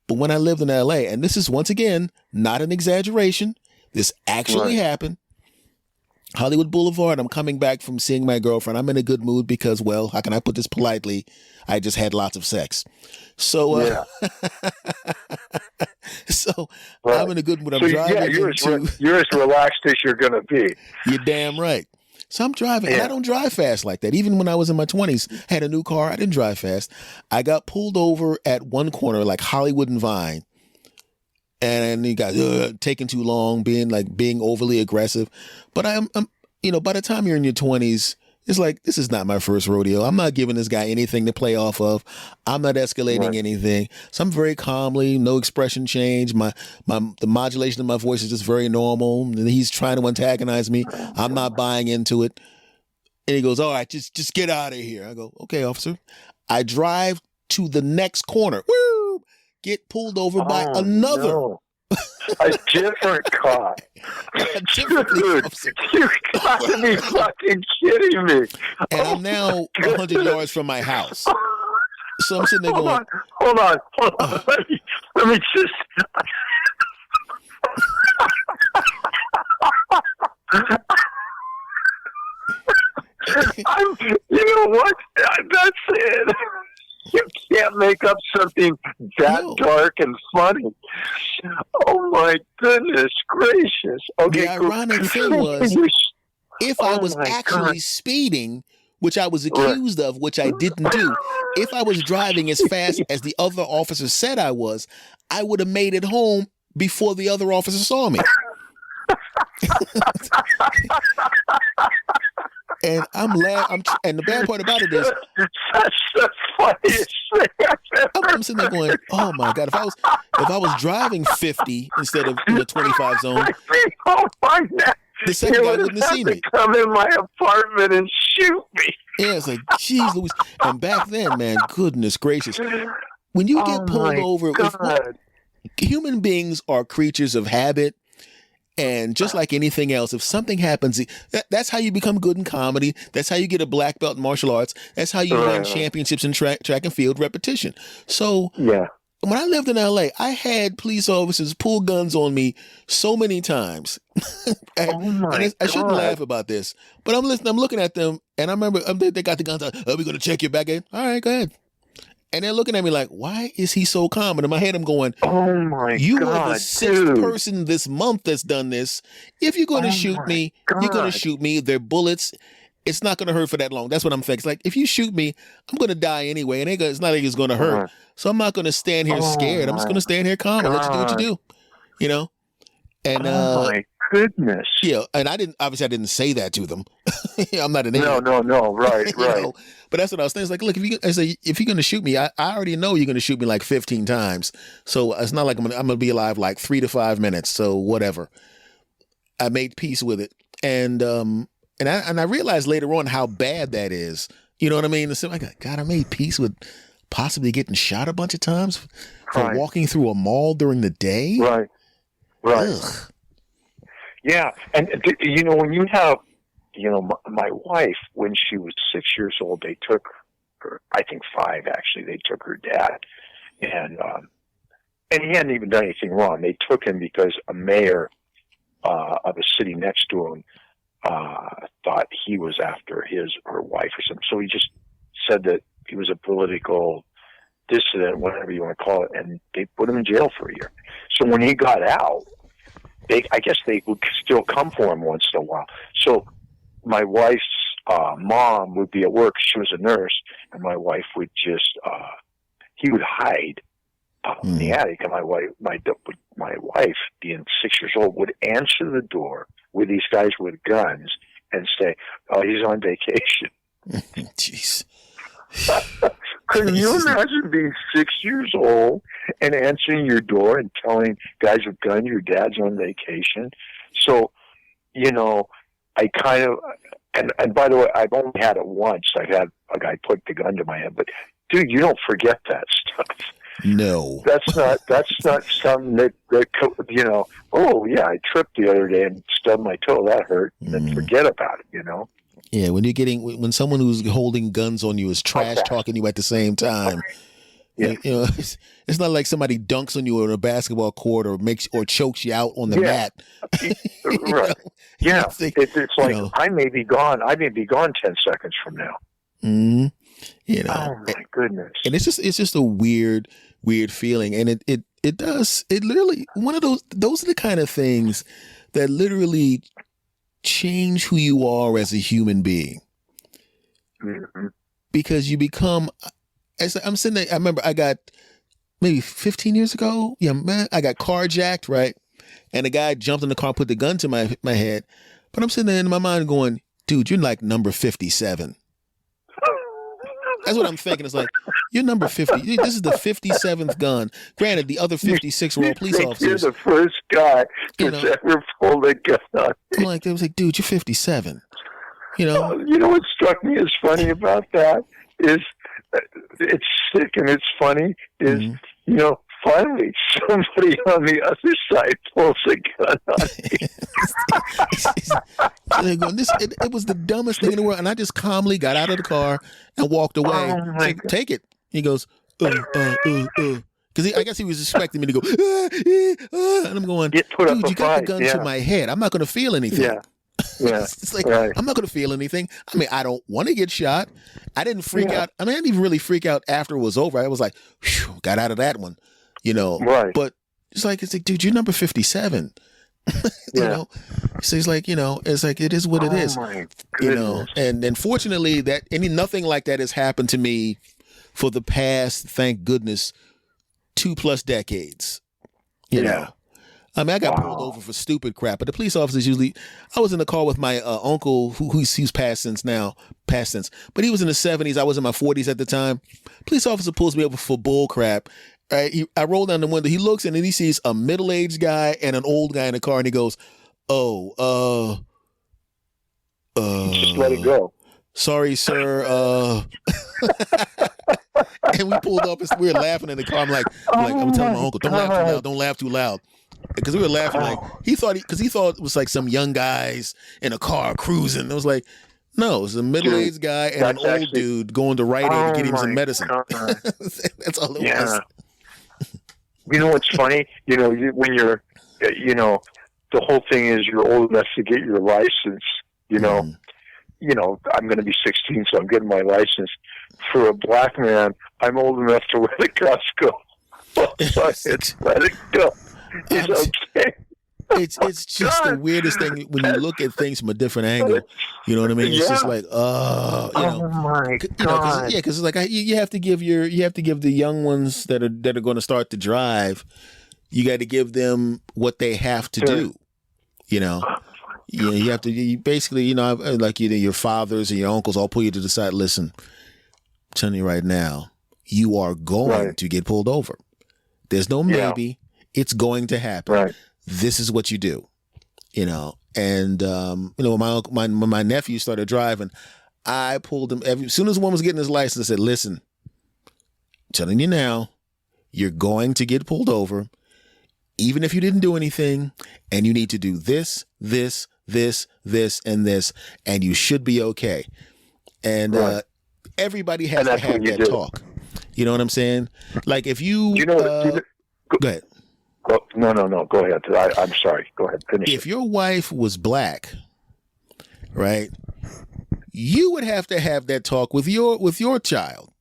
But when I lived in LA, and this is, once again, not an exaggeration, this actually happened. Hollywood Boulevard, I'm coming back from seeing my girlfriend. I'm in a good mood because, well, how can I put this politely? I just had lots of sex. So, I'm in a good mood. I'm driving. You're as relaxed as you're going to be. You're damn right. So I'm driving, and I don't drive fast like that. Even when I was in my 20s, I had a new car. I didn't drive fast. I got pulled over at one corner, like Hollywood and Vine. And you guys taking too long, being overly aggressive. But I'm by the time you're in your 20s, it's like, this is not my first rodeo. I'm not giving this guy anything to play off of. I'm not escalating anything. So I'm very calmly, no expression change. The modulation of my voice is just very normal. And he's trying to antagonize me. I'm not buying into it. And he goes, all right, just get out of here. I go, okay, officer. I drive to the next corner. Woo! Get pulled over by another. No. A different car. Dude, you got to be fucking kidding me. And I'm now 100 yards from my house. So I'm sitting there going, Hold on. Let me just... you know what? That's it. You can't make up something that dark and funny. Oh my goodness gracious! Okay, the ironic thing was, if I was actually speeding, which I was accused of, which I didn't do, if I was driving as fast as the other officer said I was, I would have made it home before the other officer saw me. And and the bad part about it is, That's the funniest thing I've ever I'm sitting there going, "Oh my God! If I was driving 50 instead of 25 zone, I think, oh my God, the second you guy would wouldn't have have seen to me." come in my apartment and shoot me. Yeah, it's like, geez, Louise. And back then, man, goodness gracious, when you Oh get pulled my over, God. human beings are creatures of habit. And just like anything else, if something happens, that's how you become good in comedy. That's how you get a black belt in martial arts. That's how you win championships in track and field, repetition. So Yeah. when I lived in LA, I had police officers pull guns on me so many times. Oh my I shouldn't God. laugh about this, but I'm looking at them, and I remember they got the guns out. Are we going to check your back end? All right, go ahead. And they're looking at me like, why is he so calm? And in my head, I'm going, Oh my you God, are the sixth dude. person this month that's done this. If you're going to shoot my me, God. you're going to shoot me. They're bullets. It's not going to hurt for that long. That's what I'm thinking. It's like, if you shoot me, I'm going to die anyway. And it's not like it's going to hurt. So I'm not going to stand here scared. I'm just going to stand here calm and let you do what you do, you know? And, oh my goodness. yeah, and I didn't say that to them. I'm not an idiot. No, right, You right. know? But that's what I was thinking. It's like, look, if you're going to shoot me, I already know you're going to shoot me like 15 times. So it's not like I'm going to be alive like 3 to 5 minutes. So whatever. I made peace with it. And I realized later on how bad that is. You know what I mean? It's like, God, I made peace with possibly getting shot a bunch of times for walking through a mall during the day. Right. Ugh. Yeah. And, you know, when you have, you know, my wife, when she was 6 years old, they took her, I think 5 actually, they took her dad. And he hadn't even done anything wrong. They took him because a mayor of a city next to him thought he was after her wife or something. So he just said that he was a political dissident, whatever you want to call it, and they put him in jail for a year. So when he got out, I guess they would still come for him once in a while. So my wife's mom would be at work. She was a nurse, and my wife would just he would hide in the attic, and my wife, being 6 years old, would answer the door with these guys with guns and say, "Oh, he's on vacation." Jeez. Can you imagine being 6 years old and answering your door and telling guys with guns your dad's on vacation? So, you know, I kind of, and by the way, I've only had it once. I've had a guy put the gun to my head, but dude, you don't forget that stuff. No, that's not something that you know. Oh yeah, I tripped the other day and stubbed my toe. That hurt. And then forget about it. You know. Yeah, when someone who's holding guns on you is trash talking you at the same time. Yeah. You know, it's not like somebody dunks on you on a basketball court or chokes you out on the mat. Right. Yeah. It's like, I may be gone 10 seconds from now. Mm-hmm. You know. Oh my goodness. And it's just a weird feeling. And it literally, one of those are the kind of things that literally change who you are as a human being. Mm-hmm. Because you become, as I'm sitting there, I remember I got maybe 15 years ago. Yeah, man, I got carjacked, right? And a guy jumped in the car, put the gun to my head. But I'm sitting there in my mind going, dude, you're like number 57. That's what I'm thinking. It's like, you're number 50. This is the 57th gun. Granted, the other 56 were all police officers. You're the first guy that's ever pulled a gun on me. I'm like, they was like, dude, you're 57. You know? You know what struck me as funny about that is, it's sick and it's funny, is, you know, finally somebody on the other side pulls a gun on me. It was the dumbest thing in the world. And I just calmly got out of the car and walked away. Like, take it. He goes, because I guess he was expecting me to go, and I'm going, dude, you got the gun to my head. I'm not going to feel anything. Yeah. It's like, I'm not going to feel anything. I mean, I don't want to get shot. I didn't freak out. I mean, I didn't even really freak out after it was over. I was like, whew, got out of that one, you know. Right. But it's like, dude, you're number 57. You know, so he's like, you know, it's like, it is what it is. My you know, and fortunately nothing like that has happened to me for the past, thank goodness, 2+ decades. You know, I mean, I got pulled over for stupid crap, but the police officers usually. I was in the car with my uncle, who's passed since now, but he was in the 70s. I was in my 40s at the time. Police officer pulls me over for bull crap. I roll down the window. He looks and then he sees a middle-aged guy and an old guy in the car, and he goes, "Oh, just let it go." Sorry, sir. And we pulled up and we were laughing in the car. I'm telling my uncle, don't laugh too loud. Because we were laughing like he thought it was like some young guys in a car cruising. It was like, no, it was a middle-aged guy and an old dude going to Rite Aid to get him some medicine. That's all it was. You know what's funny? When you're, the whole thing is you're old enough to get your license. I'm going to be 16, so I'm getting my license. For a black man, I'm old enough to let the cops go. Let it go. It's okay. It's just the weirdest thing when you look at things from a different angle. You know what I mean? It's just like, oh my God. Because it's like you have to give the young ones that are going to start to drive. You got to give them what they have to do. You have to basically, like your fathers and your uncles all pull you to the side. Listen, I'm telling you right now, you are going to get pulled over. There's no maybe. Yeah. It's going to happen. Right. This is what you do, And when my nephew started driving, I pulled him. As soon as one was getting his license, I said, "Listen, I'm telling you now, you're going to get pulled over, even if you didn't do anything, and you need to do this, this, this, this, and this, and you should be okay." And everybody has to have that talk. You know what I'm saying? Like if you, go ahead. No. Go ahead. I'm sorry. Go ahead. Finish. If your wife was black, right, you would have to have that talk with your child.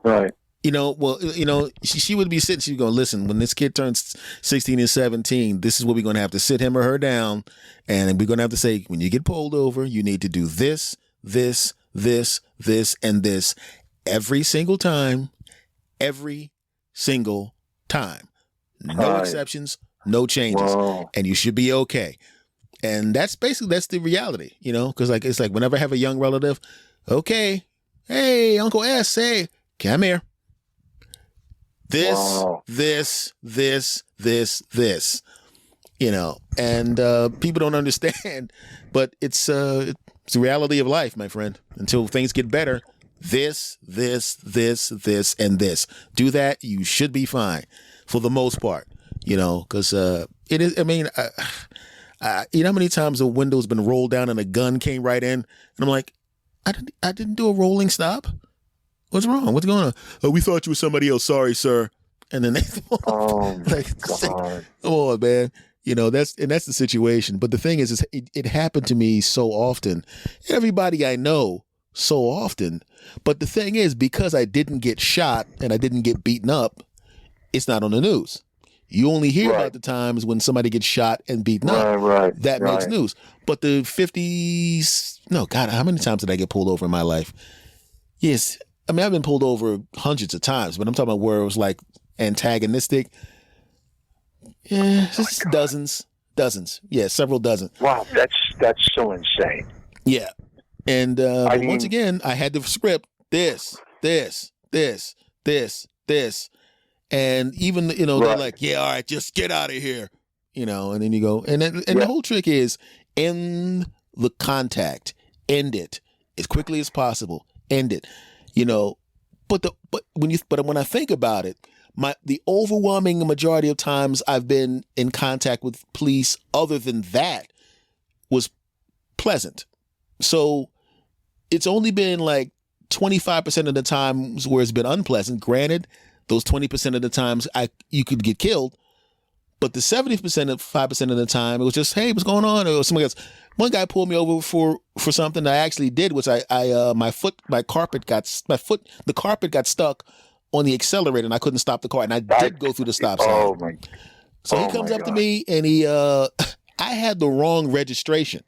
Right. She would be sitting. She's going, listen, when this kid turns 16 and 17, this is what we're going to have to sit him or her down. And we're going to have to say, when you get pulled over, you need to do this, this, this, this, and this every single time. No exceptions, no changes. Whoa. And you should be okay. And that's the reality, because it's like whenever I have a young relative, okay, hey, Uncle S, hey, come here. This, and people don't understand, but it's the reality of life, my friend. Until things get better, this, and this. Do that, you should be fine for the most part, because it is. I mean, you know how many times a window's been rolled down and a gun came right in, and I'm like, I didn't do a rolling stop. What's wrong? What's going on? Oh, we thought you were somebody else. Sorry, sir. And then they God. Oh man, that's the situation. But the thing is it happened to me so often. Everybody I know so often. But the thing is, because I didn't get shot and I didn't get beaten up, it's not on the news. You only hear about the times when somebody gets shot and beaten up. That makes news. But the 50s, no, God, how many times did I get pulled over in my life? Yes. I mean, I've been pulled over hundreds of times, but I'm talking about where it was like antagonistic. Yeah, just dozens. Yeah, several dozen. Wow, that's so insane. Yeah. And once again, I had the script, this. And even, they're like, yeah, all right, just get out of here. And then you go, and the whole trick is end the contact, end it as quickly as possible, end it. But when I think about it, the overwhelming majority of times I've been in contact with police other than that was pleasant. So it's only been like 25% of the times where it's been unpleasant. Granted, those 20% of the times you could get killed, but the 5% of the time it was just, hey, what's going on? Or somebody else. One guy pulled me over for something I actually did, which the carpet got stuck on the accelerator and I couldn't stop the car, and I did go through the stop sign. So he comes up to me and I had the wrong registration.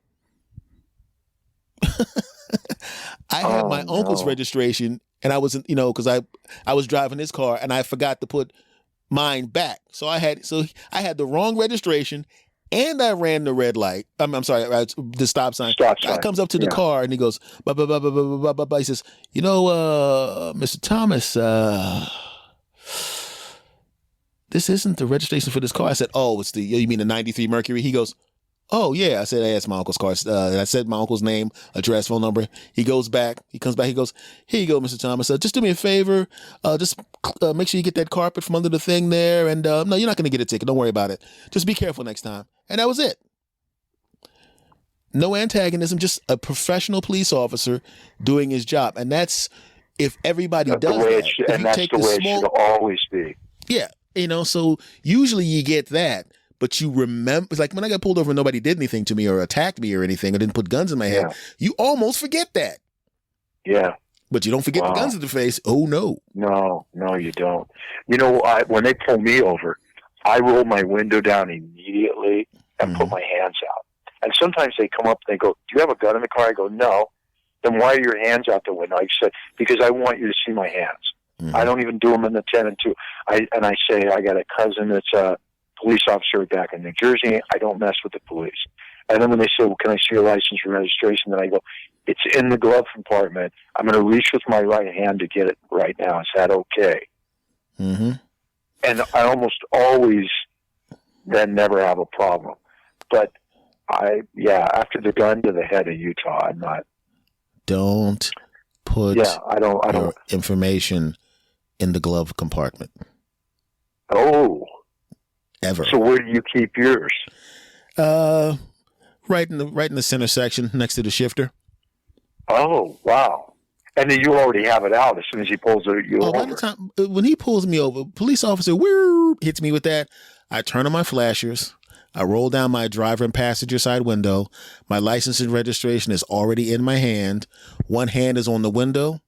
I had my uncle's registration, and I wasn't, because I was driving his car and I forgot to put mine back. So I had the wrong registration, and I ran the red light. I'm sorry, the stop sign. Stop Guy sign. comes up to the car and he goes, bah, bah, bah, bah, bah, bah, bah, bah. He says, Mr. Thomas, this isn't the registration for this car. I said, oh, it's you mean the 93 Mercury? He goes, oh, yeah. I said, hey, that's my uncle's car. And I said my uncle's name, address, phone number. He comes back. He goes, here you go, Mr. Thomas. Just do me a favor. Just make sure you get that carpet from under the thing there. And no, you're not going to get a ticket. Don't worry about it. Just be careful next time. And that was it. No antagonism, just a professional police officer doing his job. And that's, if everybody does that. And that's the way it should always be. Yeah. So usually you get that. But you remember, it's like when I got pulled over and nobody did anything to me or attacked me or anything or didn't put guns in my head, you almost forget that. Yeah. But you don't forget the guns in the face. Oh, no. No, you don't. When they pull me over, I roll my window down immediately and put my hands out. And sometimes they come up and they go, do you have a gun in the car? I go, no. Then why are your hands out the window? I said, because I want you to see my hands. Mm-hmm. I don't even do them in the 10 and 2. I say, I got a cousin that's a police officer back in New Jersey. I don't mess with the police. And then when they say, well, can I see your license and registration? Then I go, it's in the glove compartment. I'm going to reach with my right hand to get it right now. Is that okay? Mm-hmm. And I almost always then never have a problem. But after the gun to the head of Utah, I'm not. Don't put your information in the glove compartment. Oh. Ever. So where do you keep yours? Right in the center section next to the shifter. Oh, wow. And then you already have it out as soon as he pulls you over. By the time, when he pulls me over, police officer hits me with that. I turn on my flashers. I roll down my driver and passenger side window. My license and registration is already in my hand. One hand is on the window,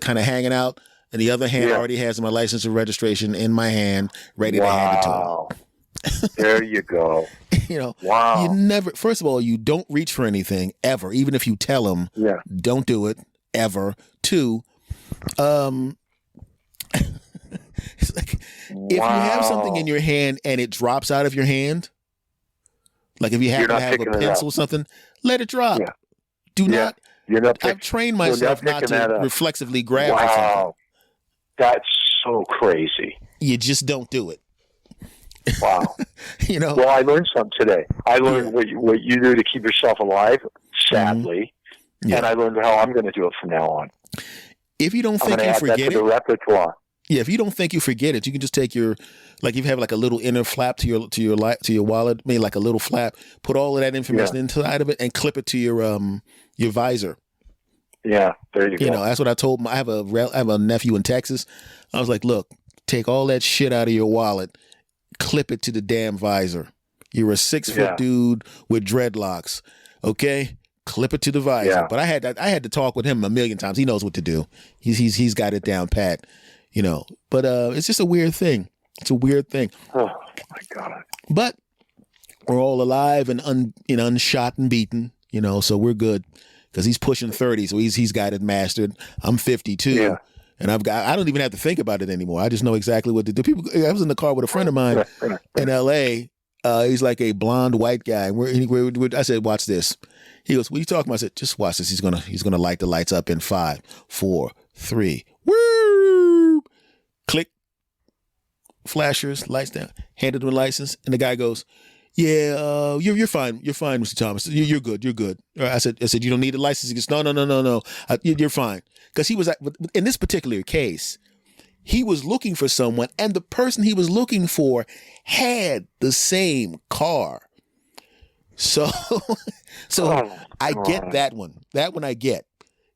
kind of hanging out. And the other hand already has my license and registration in my hand, ready to hand it to him. There you go. Wow. You never, first of all, you don't reach for anything ever, even if you tell them, don't do it ever. 2, it's like, if you have something in your hand and it drops out of your hand, like if you happen to have a pencil or something, let it drop. Yeah. Do not. I've trained myself not to reflexively grab for something. That's so crazy. You just don't do it. Wow. Well, I learned something today. I learned what you do to keep yourself alive, sadly, and I learned how I'm going to do it from now on. If you don't think you forget it, the repertoire. Yeah, if you don't think you forget it, you can just take your, like, if you have like a little inner flap to your wallet, maybe like a little flap, put all of that information inside of it and clip it to your visor. Yeah, there you go. That's what I told I have a nephew in Texas. I was like, look, take all that shit out of your wallet, clip it to the damn visor. You're a 6-foot dude with dreadlocks, okay? Clip it to the visor. Yeah. But I had to talk with him a million times. He knows what to do. He's got it down pat, But it's just a weird thing. It's a weird thing. Oh my God! But we're all alive and unshot and beaten, so we're good. Because he's pushing 30, so he's got it mastered. I'm 52, and I don't even have to think about it anymore. I just know exactly what to do. I was in the car with a friend of mine in L.A. He's like a blonde white guy. I said, "Watch this." He goes, "What are you talking about?" I said, "Just watch this. He's gonna light the lights up in 5, 4, 3. Woo! Click. Flashers, lights down. Handed him a license, and the guy goes, "Yeah, you're fine. You're fine, Mr. Thomas. You're good. You're good." I said, "You don't need a license." He goes, "No. You're fine." Because he was in this particular case, he was looking for someone, and the person he was looking for had the same car. So I get that one. That one I get.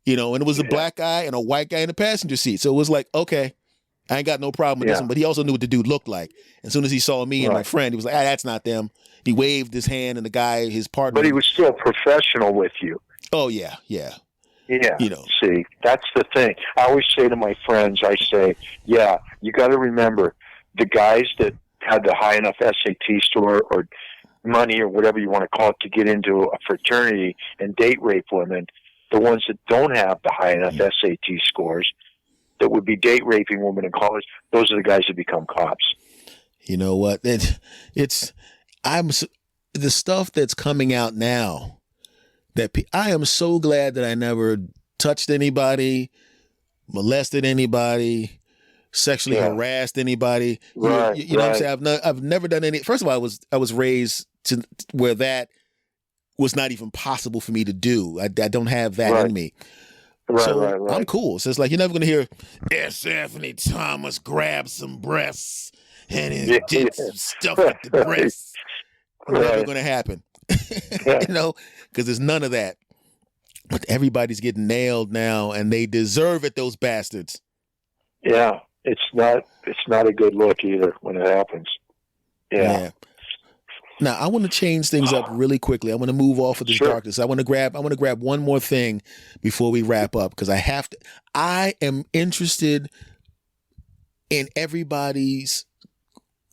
And it was a black guy and a white guy in the passenger seat. So it was like, okay, I ain't got no problem with this one. But he also knew what the dude looked like. As soon as he saw me and my friend, he was like, that's not them. He waved his hand, and the guy, his partner. But he was still professional with you. Oh, yeah. Yeah. See, that's the thing. I always say to my friends, you got to remember, the guys that had the high enough SAT score or money or whatever you want to call it to get into a fraternity and date rape women, the ones that don't have the high enough SAT scores that would be date raping women in college, those are the guys that become cops. You know what? It's I'm the stuff that's coming out now that I am so glad that I never touched anybody, molested anybody, sexually harassed anybody. You know what I'm Right. saying? I've never done any. First of all, I was raised to where that was not even possible for me to do. I don't have that in me. So I'm cool. So it's like you're never gonna hear S. Anthony Thomas grab some breasts and did some stuff with the breasts. Never gonna happen. You know, because there's none of that. But everybody's getting nailed now, and they deserve it. Those bastards. Yeah, it's not a good look either when it happens. Yeah. Now I want to change things up really quickly. I want to move off of this darkness. I want to grab one more thing before we wrap up because I am interested in everybody's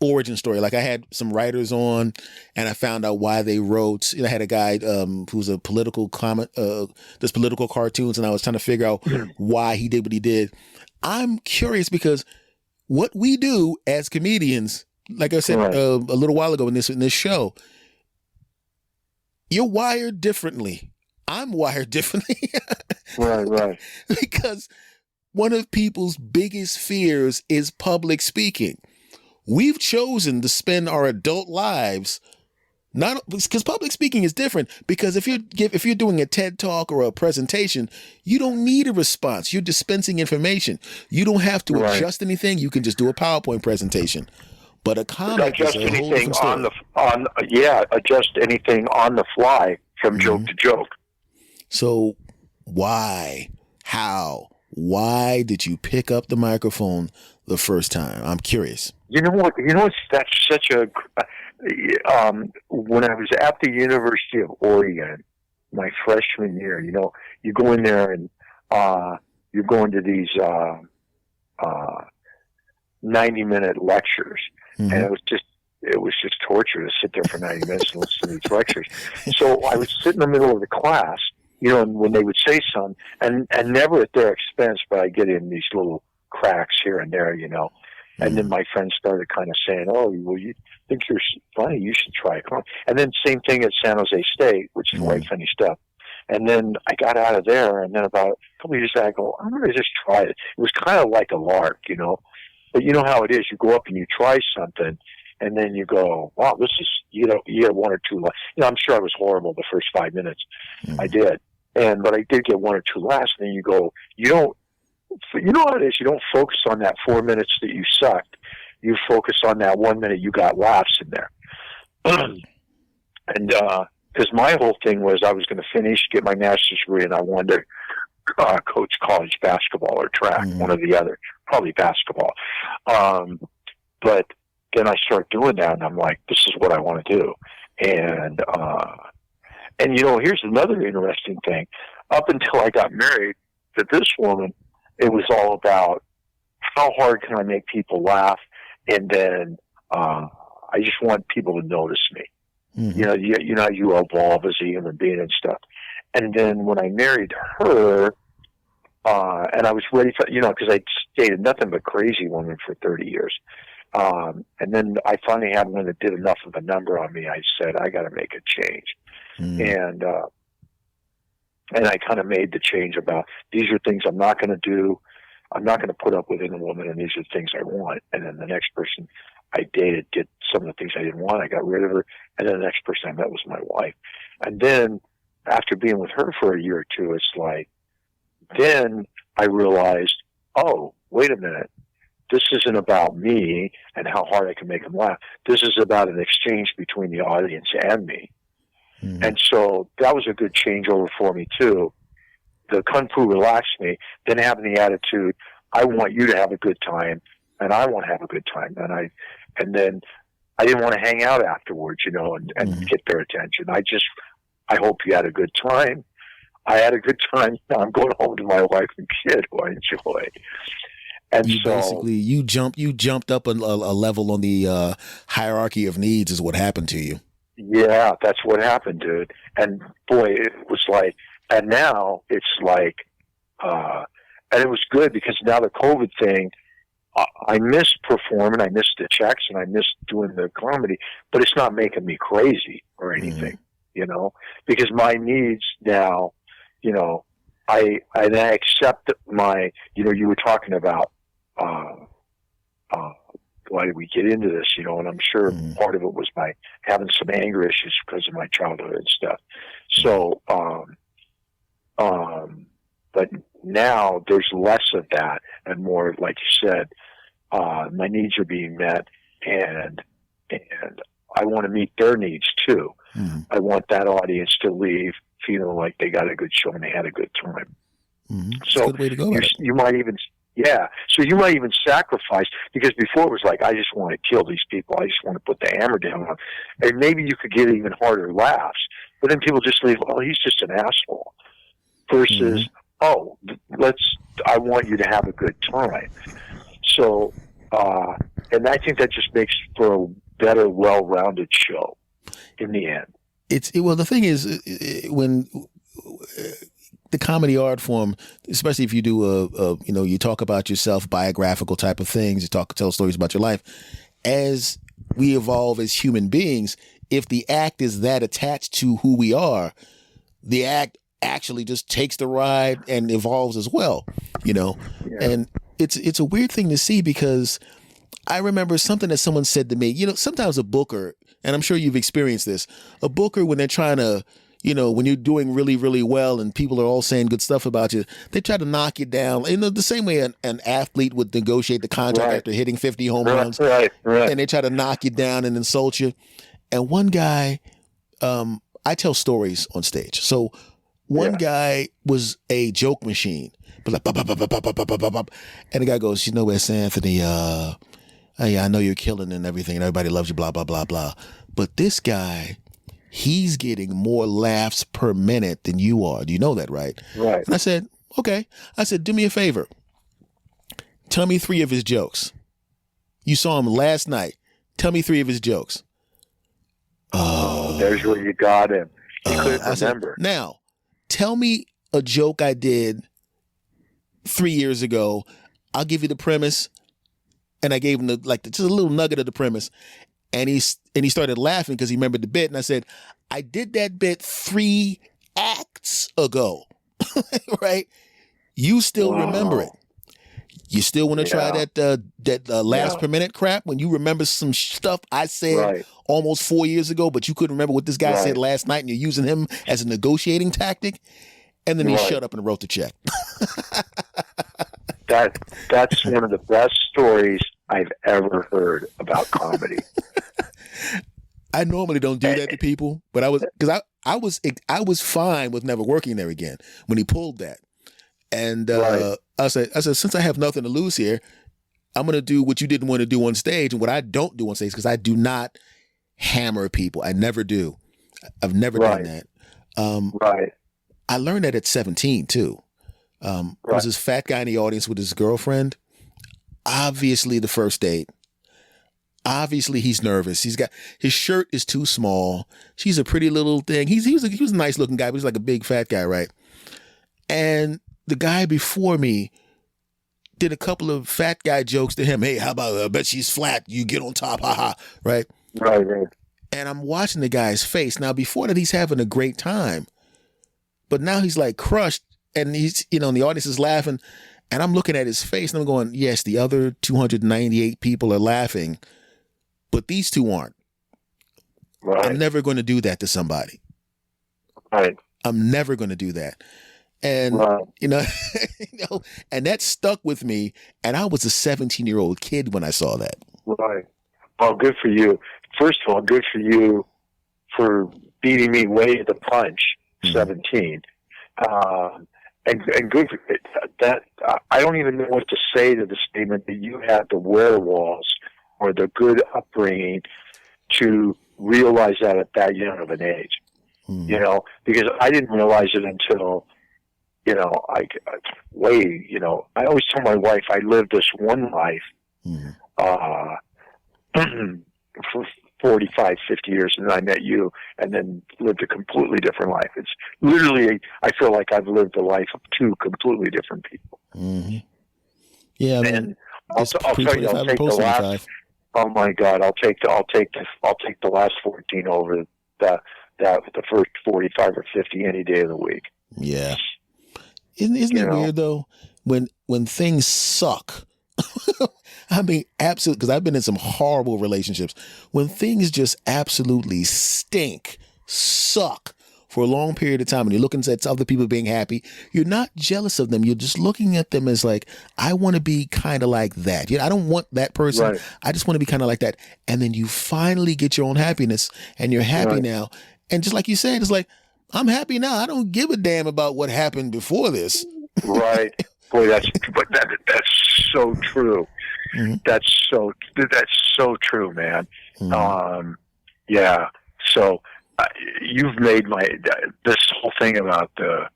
origin story. Like I had some writers on and I found out why they wrote. I had a guy who's a political comment, does political cartoons, and I was trying to figure out why he did what he did. I'm curious because what we do as comedians, like I said a little while ago in this show, you're wired differently. I'm wired differently. Right. Because one of people's biggest fears is public speaking. We've chosen to spend our adult lives not because public speaking is different. Because if you're doing a TED talk or a presentation, you don't need a response. You're dispensing information. You don't have to adjust anything. You can just do a PowerPoint presentation. But a comic is a whole different story. Adjust anything on the fly from joke to joke. So why did you pick up the microphone the first time? I'm curious. You know what? That's such a. When I was at the University of Oregon, my freshman year, you go in there and you're going to these 90-minute lectures, and it was just torture to sit there for 90 minutes and listen to these lectures. So I would sit in the middle of the class, and when they would say something, and never at their expense, but I get in these little cracks here and there, And then my friends started kind of saying, "Oh, well, you think you're funny? You should try it." And then same thing at San Jose State, which is where I finished up. And then I got out of there, and then about a couple of years later, I go, "I'm going to just try it." It was kind of like a lark, But you know how it is. You go up and you try something, and then you go, "Wow, this is," you get one or two. I'm sure I was horrible the first 5 minutes. I did, but I did get one or two laughs. And then you go, you know what it is? You don't focus on that 4 minutes that you sucked. You focus on that 1 minute you got laughs in there. And because my whole thing was I was going to finish, get my master's degree, and I wanted to coach college basketball or track, one or the other, probably basketball. But then I started doing that, and I'm like, this is what I want to do. And here's another interesting thing. Up until I got married to this woman, it was all about how hard can I make people laugh, and then I just want people to notice me. You evolve as a human being and stuff. And then when I married her, and I was ready for, because I'd dated nothing but crazy women for 30 years. And then I finally had one that did enough of a number on me. I said, I got to make a change. And I kind of made the change about these are things I'm not going to do. I'm not going to put up with in a woman, and these are things I want. And then the next person I dated did some of the things I didn't want. I got rid of her. And then the next person I met was my wife. And then after being with her for a year or two, it's like, then I realized, oh, wait a minute. This isn't about me and how hard I can make them laugh. This is about an exchange between the audience and me. And so that was a good changeover for me, too. The Kung Fu relaxed me. Then having the attitude, I want you to have a good time, and I want to have a good time. And then I didn't want to hang out afterwards, and get their attention. I hope you had a good time. I had a good time. Now I'm going home to my wife and kid who I enjoy. And you jumped up a level on the hierarchy of needs is what happened to you. Yeah, that's what happened, dude. And boy, it was like, and now it's like, and it was good because now the COVID thing, I miss performing, I miss the checks, and I miss doing the comedy, but it's not making me crazy or anything, because my needs now, I accept my, you were talking about, why did we get into this, and I'm sure part of it was my having some anger issues because of my childhood and stuff. So, but now there's less of that and more, like you said, my needs are being met, and I want to meet their needs too. I want that audience to leave feeling like they got a good show and they had a good time. So a good way to go. You might even, so you might even sacrifice, because before it was like, I just want to kill these people. I just want to put the hammer down on them. And maybe you could get even harder laughs, but then people just leave, oh, he's just an asshole. Versus, I want you to have a good time. So, and I think that just makes for a better, well-rounded show in the end. Well, the thing is, when the comedy art form, especially if you do you talk about yourself, biographical type of things, you tell stories about your life. As we evolve as human beings, if the act is that attached to who we are, the act actually just takes the ride and evolves as well, And it's a weird thing to see, because I remember something that someone said to me, sometimes a booker, and I'm sure you've experienced this, a booker, when they're trying to, when you're doing really, really well and people are all saying good stuff about you, they try to knock you down. The same way an athlete would negotiate the contract after hitting 50 home runs. Right. And they try to knock you down and insult you. And one guy, I tell stories on stage. So one guy was a joke machine. But like, bop, bop, bop, bop, bop, bop, bop, bop. And the guy goes, Wes Anthony, I know you're killing and everything, and everybody loves you, blah, blah, blah, blah. But this guy, he's getting more laughs per minute than you are. Do you know that, right? Right. And I said, okay. I said, do me a favor. Tell me 3 of his jokes. You saw him last night. Tell me 3 of his jokes. Oh, there's where you got him. He couldn't remember. Said, now, tell me a joke I did 3 years ago. I'll give you the premise. And I gave him just a little nugget of the premise. And he started laughing because he remembered the bit. And I said, I did that bit 3 acts ago. Right? You still remember it. You still want to try that last per minute crap when you remember some stuff I said almost 4 years ago, but you couldn't remember what this guy said last night, and you're using him as a negotiating tactic? And then he shut up and wrote the check. That's one of the best stories I've ever heard about comedy. I normally don't do that to people, but I was fine with never working there again when he pulled that. And I said, since I have nothing to lose here, I'm going to do what you didn't want to do on stage, and what I don't do on stage, because I do not hammer people. I never do. I've never done that. I learned that at 17 too. There was this fat guy in the audience with his girlfriend. Obviously the first date. Obviously he's nervous. His shirt is too small. She's a pretty little thing. He was a nice looking guy, but he's like a big fat guy, right? And the guy before me did a couple of fat guy jokes to him. Hey, how about, I bet she's flat. You get on top. Haha. Right. And I'm watching the guy's face. Now, before that, he's having a great time, but now he's like crushed, and he's, and the audience is laughing, and I'm looking at his face and I'm going, yes, the other 298 people are laughing, but these 2 aren't. I'm never going to do that to somebody. I'm never going to do that. And, and that stuck with me. And I was a 17-year-old kid when I saw that. Right. Oh, good for you. First of all, good for you for beating me way to the punch, 17. And good for that. I don't even know what to say to the statement that you had the wherewithals or the good upbringing to realize that at that young of an age. Because I didn't realize it until, I always tell my wife I lived this one life for 45, 50 years, and then I met you, and then lived a completely different life. It's literally, I feel like I've lived the life of 2 completely different people. Yeah, and I'll pre tell you, I'll 25 and take the post last. 25. Oh my God, I'll take the last 14 over the first 45 or 50 any day of the week. Yeah. Isn't it weird though? When things suck, I mean, absolutely, because I've been in some horrible relationships. When things just absolutely stink, suck for a long period of time, and you're looking at other people being happy, you're not jealous of them. You're just looking at them as like, I want to be kind of like that. I don't want that person. Right. I just want to be kind of like that. And then you finally get your own happiness, and you're happy now. And just like you said, it's like, I'm happy now. I don't give a damn about what happened before this. Right. Boy, that's so true. Mm-hmm. That's so true, man. Mm-hmm. Yeah. So you've made this whole thing about the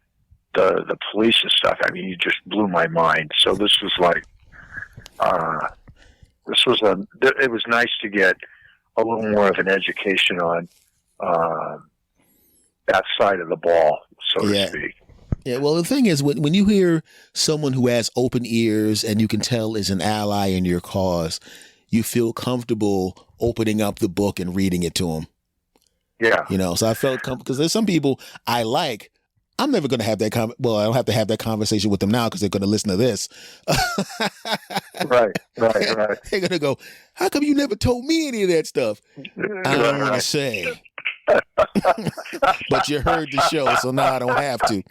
police and stuff. I mean, you just blew my mind. So this was like, it was nice to get a little more of an education on that side of the ball, so to speak. Yeah, well, the thing is, when you hear someone who has open ears and you can tell is an ally in your cause, you feel comfortable opening up the book and reading it to them. Yeah. So I felt comfortable because there's some people I like. I'm never going to have that I don't have to have that conversation with them now because they're going to listen to this. Right. They're going to go, how come you never told me any of that stuff? I don't want to say. But you heard the show, so now I don't have to.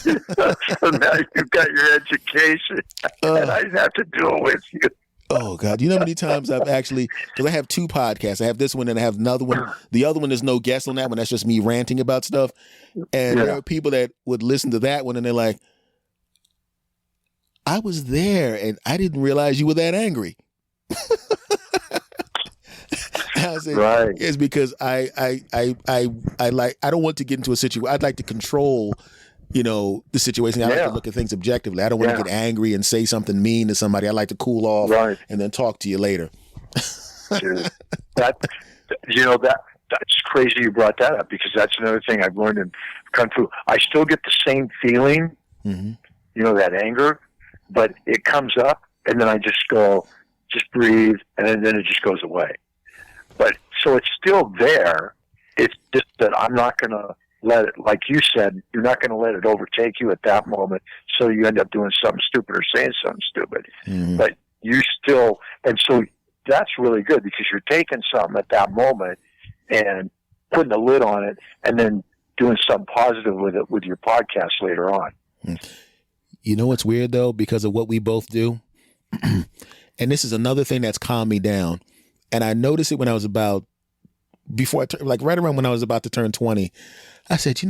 So now you've got your education, and I have to do it with you. Oh, God. You know how many times I've actually, because I have two podcasts. I have this one and I have another one. The other one, there's no guest on that one. That's just me ranting about stuff. And there are people that would listen to that one and they're like, I was there and I didn't realize you were that angry. I said, right. It's because I don't want to get into a situation. I'd like to control, the situation. I like to look at things objectively. I don't want to get angry and say something mean to somebody. I like to cool off and then talk to you later. Dude, that's crazy you brought that up because that's another thing I've learned in Kung Fu. I still get the same feeling, that anger, but it comes up and then I just breathe and then it just goes away. But so it's still there. It's just that I'm not going to let it, like you said, you're not going to let it overtake you at that moment. So you end up doing something stupid or saying something stupid. Mm-hmm. But you still, and so that's really good because you're taking something at that moment and putting a lid on it and then doing something positive with it with your podcast later on. You know what's weird though, because of what we both do? And this is another thing that's calmed me down. And I noticed it when I was right around when I was about to turn 20, I said,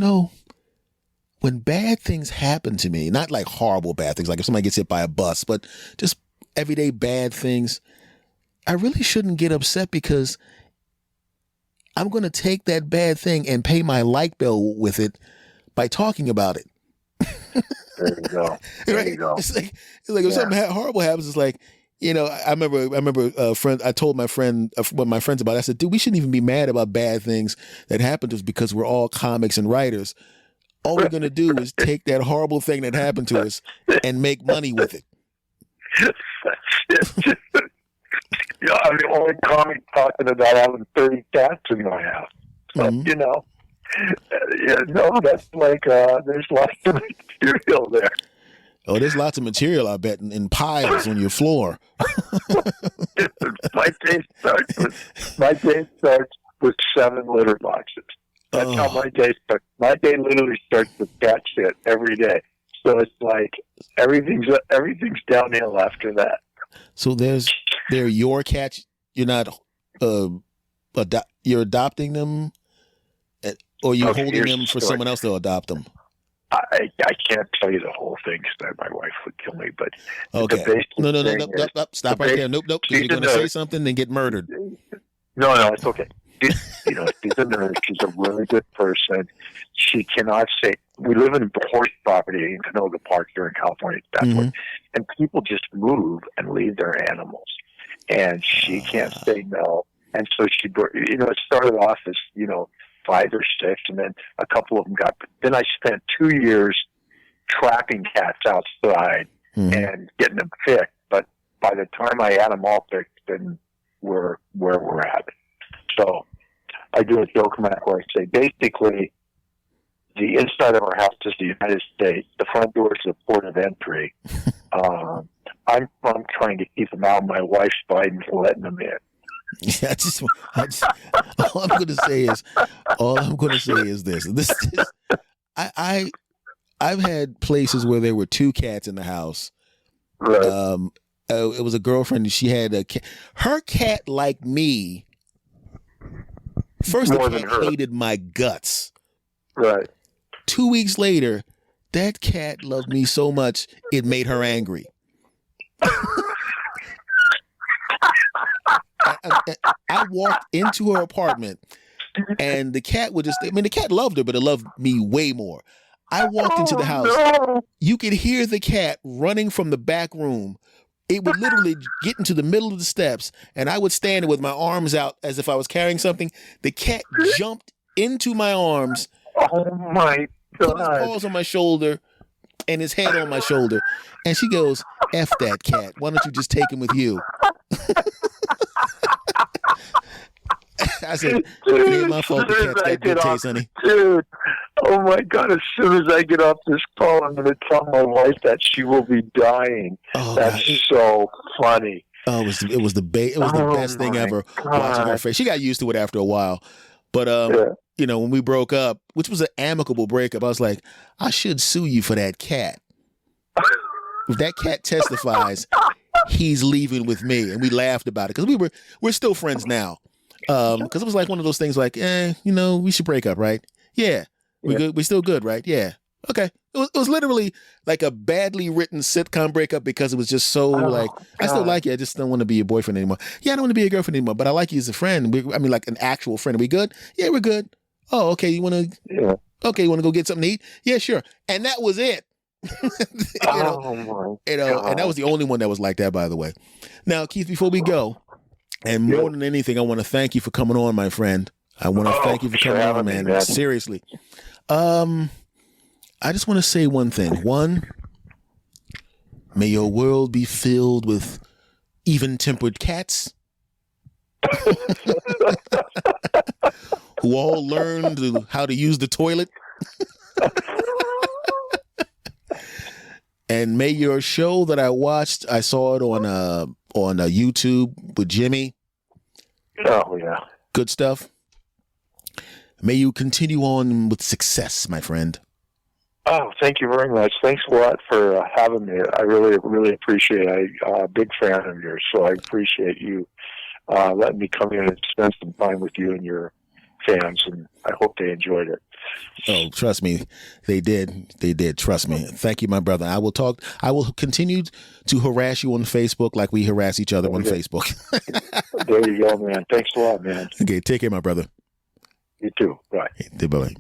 when bad things happen to me, not like horrible bad things, like if somebody gets hit by a bus, but just everyday bad things, I really shouldn't get upset because I'm going to take that bad thing and pay my light bill with it by talking about it. There you go. There you go. It's like if something horrible happens, it's like, I remember a friend, I told my friend, one of my friends about it, I said, dude, we shouldn't even be mad about bad things that happen to us because we're all comics and writers. All we're going to do is take that horrible thing that happened to us and make money with it. I'm the only comic talking about having 30 cats in my house. Mm-hmm. That's like, there's lots of material there. Oh, there's lots of material, I bet, in piles on your floor. My day starts with 7 litter boxes. That's how my day starts. My day literally starts with cat shit every day. So it's like everything's downhill after that. So they're your cats. You're not you're adopting them, or you're holding them for someone else to adopt them. I can't tell you the whole thing because my wife would kill me. But okay, no, stop right there. Nope. Because you're going to say something and get murdered. No, it's okay. She's a nurse. She's a really good person. She cannot say. We live in a horse property in Canoga Park here in California. That's what, and people just move and leave their animals, and she can't say no. And so she, it started off as 5 or 6, and then a couple of them got. Then I spent 2 years trapping cats outside and getting them fixed. But by the time I had them all picked, then we're where we're at. So I do a joke around where I say, basically, the inside of our house is the United States. The front door is the port of entry. I'm trying to keep them out. My wife's fighting for letting them in. Yeah, all I'm going to say is this. I've had places where there were two cats in the house. Right. It was a girlfriend, and she had a cat. Her cat, like me, first More the than cat her. hated my guts. Right. 2 weeks later, that cat loved me so much it made her angry. I walked into her apartment, and the cat would the cat loved her, but it loved me way more. I walked into the house. No. You could hear the cat running from the back room. It would literally get into the middle of the steps, and I would stand there with my arms out as if I was carrying something. The cat jumped into my arms, Oh my put his God. paws on my shoulder and his head on my shoulder. And she goes, F that cat. Why don't you just take him with you? I said, it ain't my fault the cat's got good taste, honey. Dude, oh my God, as soon as I get off this call, I'm going to tell my wife that she will be dying. Oh, That's God. so funny. Oh, it was the best thing ever, watching her face. She got used to it after a while. But, when we broke up, which was an amicable breakup, I was like, I should sue you for that cat. If that cat testifies, he's leaving with me. And we laughed about it because we're still friends now. Because it was like one of those things like, we should break up, right? Yeah. We're good. We're still good, right? Yeah. Okay. It was literally like a badly written sitcom breakup because it was just so I still like you. I just don't want to be your boyfriend anymore. Yeah, I don't want to be your girlfriend anymore, but I like you as a friend. Like an actual friend. Are we good? Yeah, we're good. Oh, okay. You want to? Yeah. Okay. You want to go get something to eat? Yeah, sure. And that was it. God. And that was the only one that was like that, by the way. Now, Keith, before we go, and more than anything, I want to thank you for coming on, my friend. I want to thank you for coming on, man. Seriously. I just want to say one thing. One, may your world be filled with even-tempered cats who all learned how to use the toilet. And may your show that I watched, I saw it on YouTube with Jimmy. Oh, yeah. Good stuff. May you continue on with success, my friend. Oh, thank you very much. Thanks a lot for having me. I really, really appreciate it. I'm a big fan of yours, so I appreciate you letting me come in and spend some time with you and your fans, and I hope they enjoyed it. Oh, trust me, they did. They did. Trust me. Thank you, my brother. I will continue to harass you on Facebook like we harass each other on Facebook. There you go, man. Thanks a lot, man. Okay, take care, my brother. You too. Bye. Bye.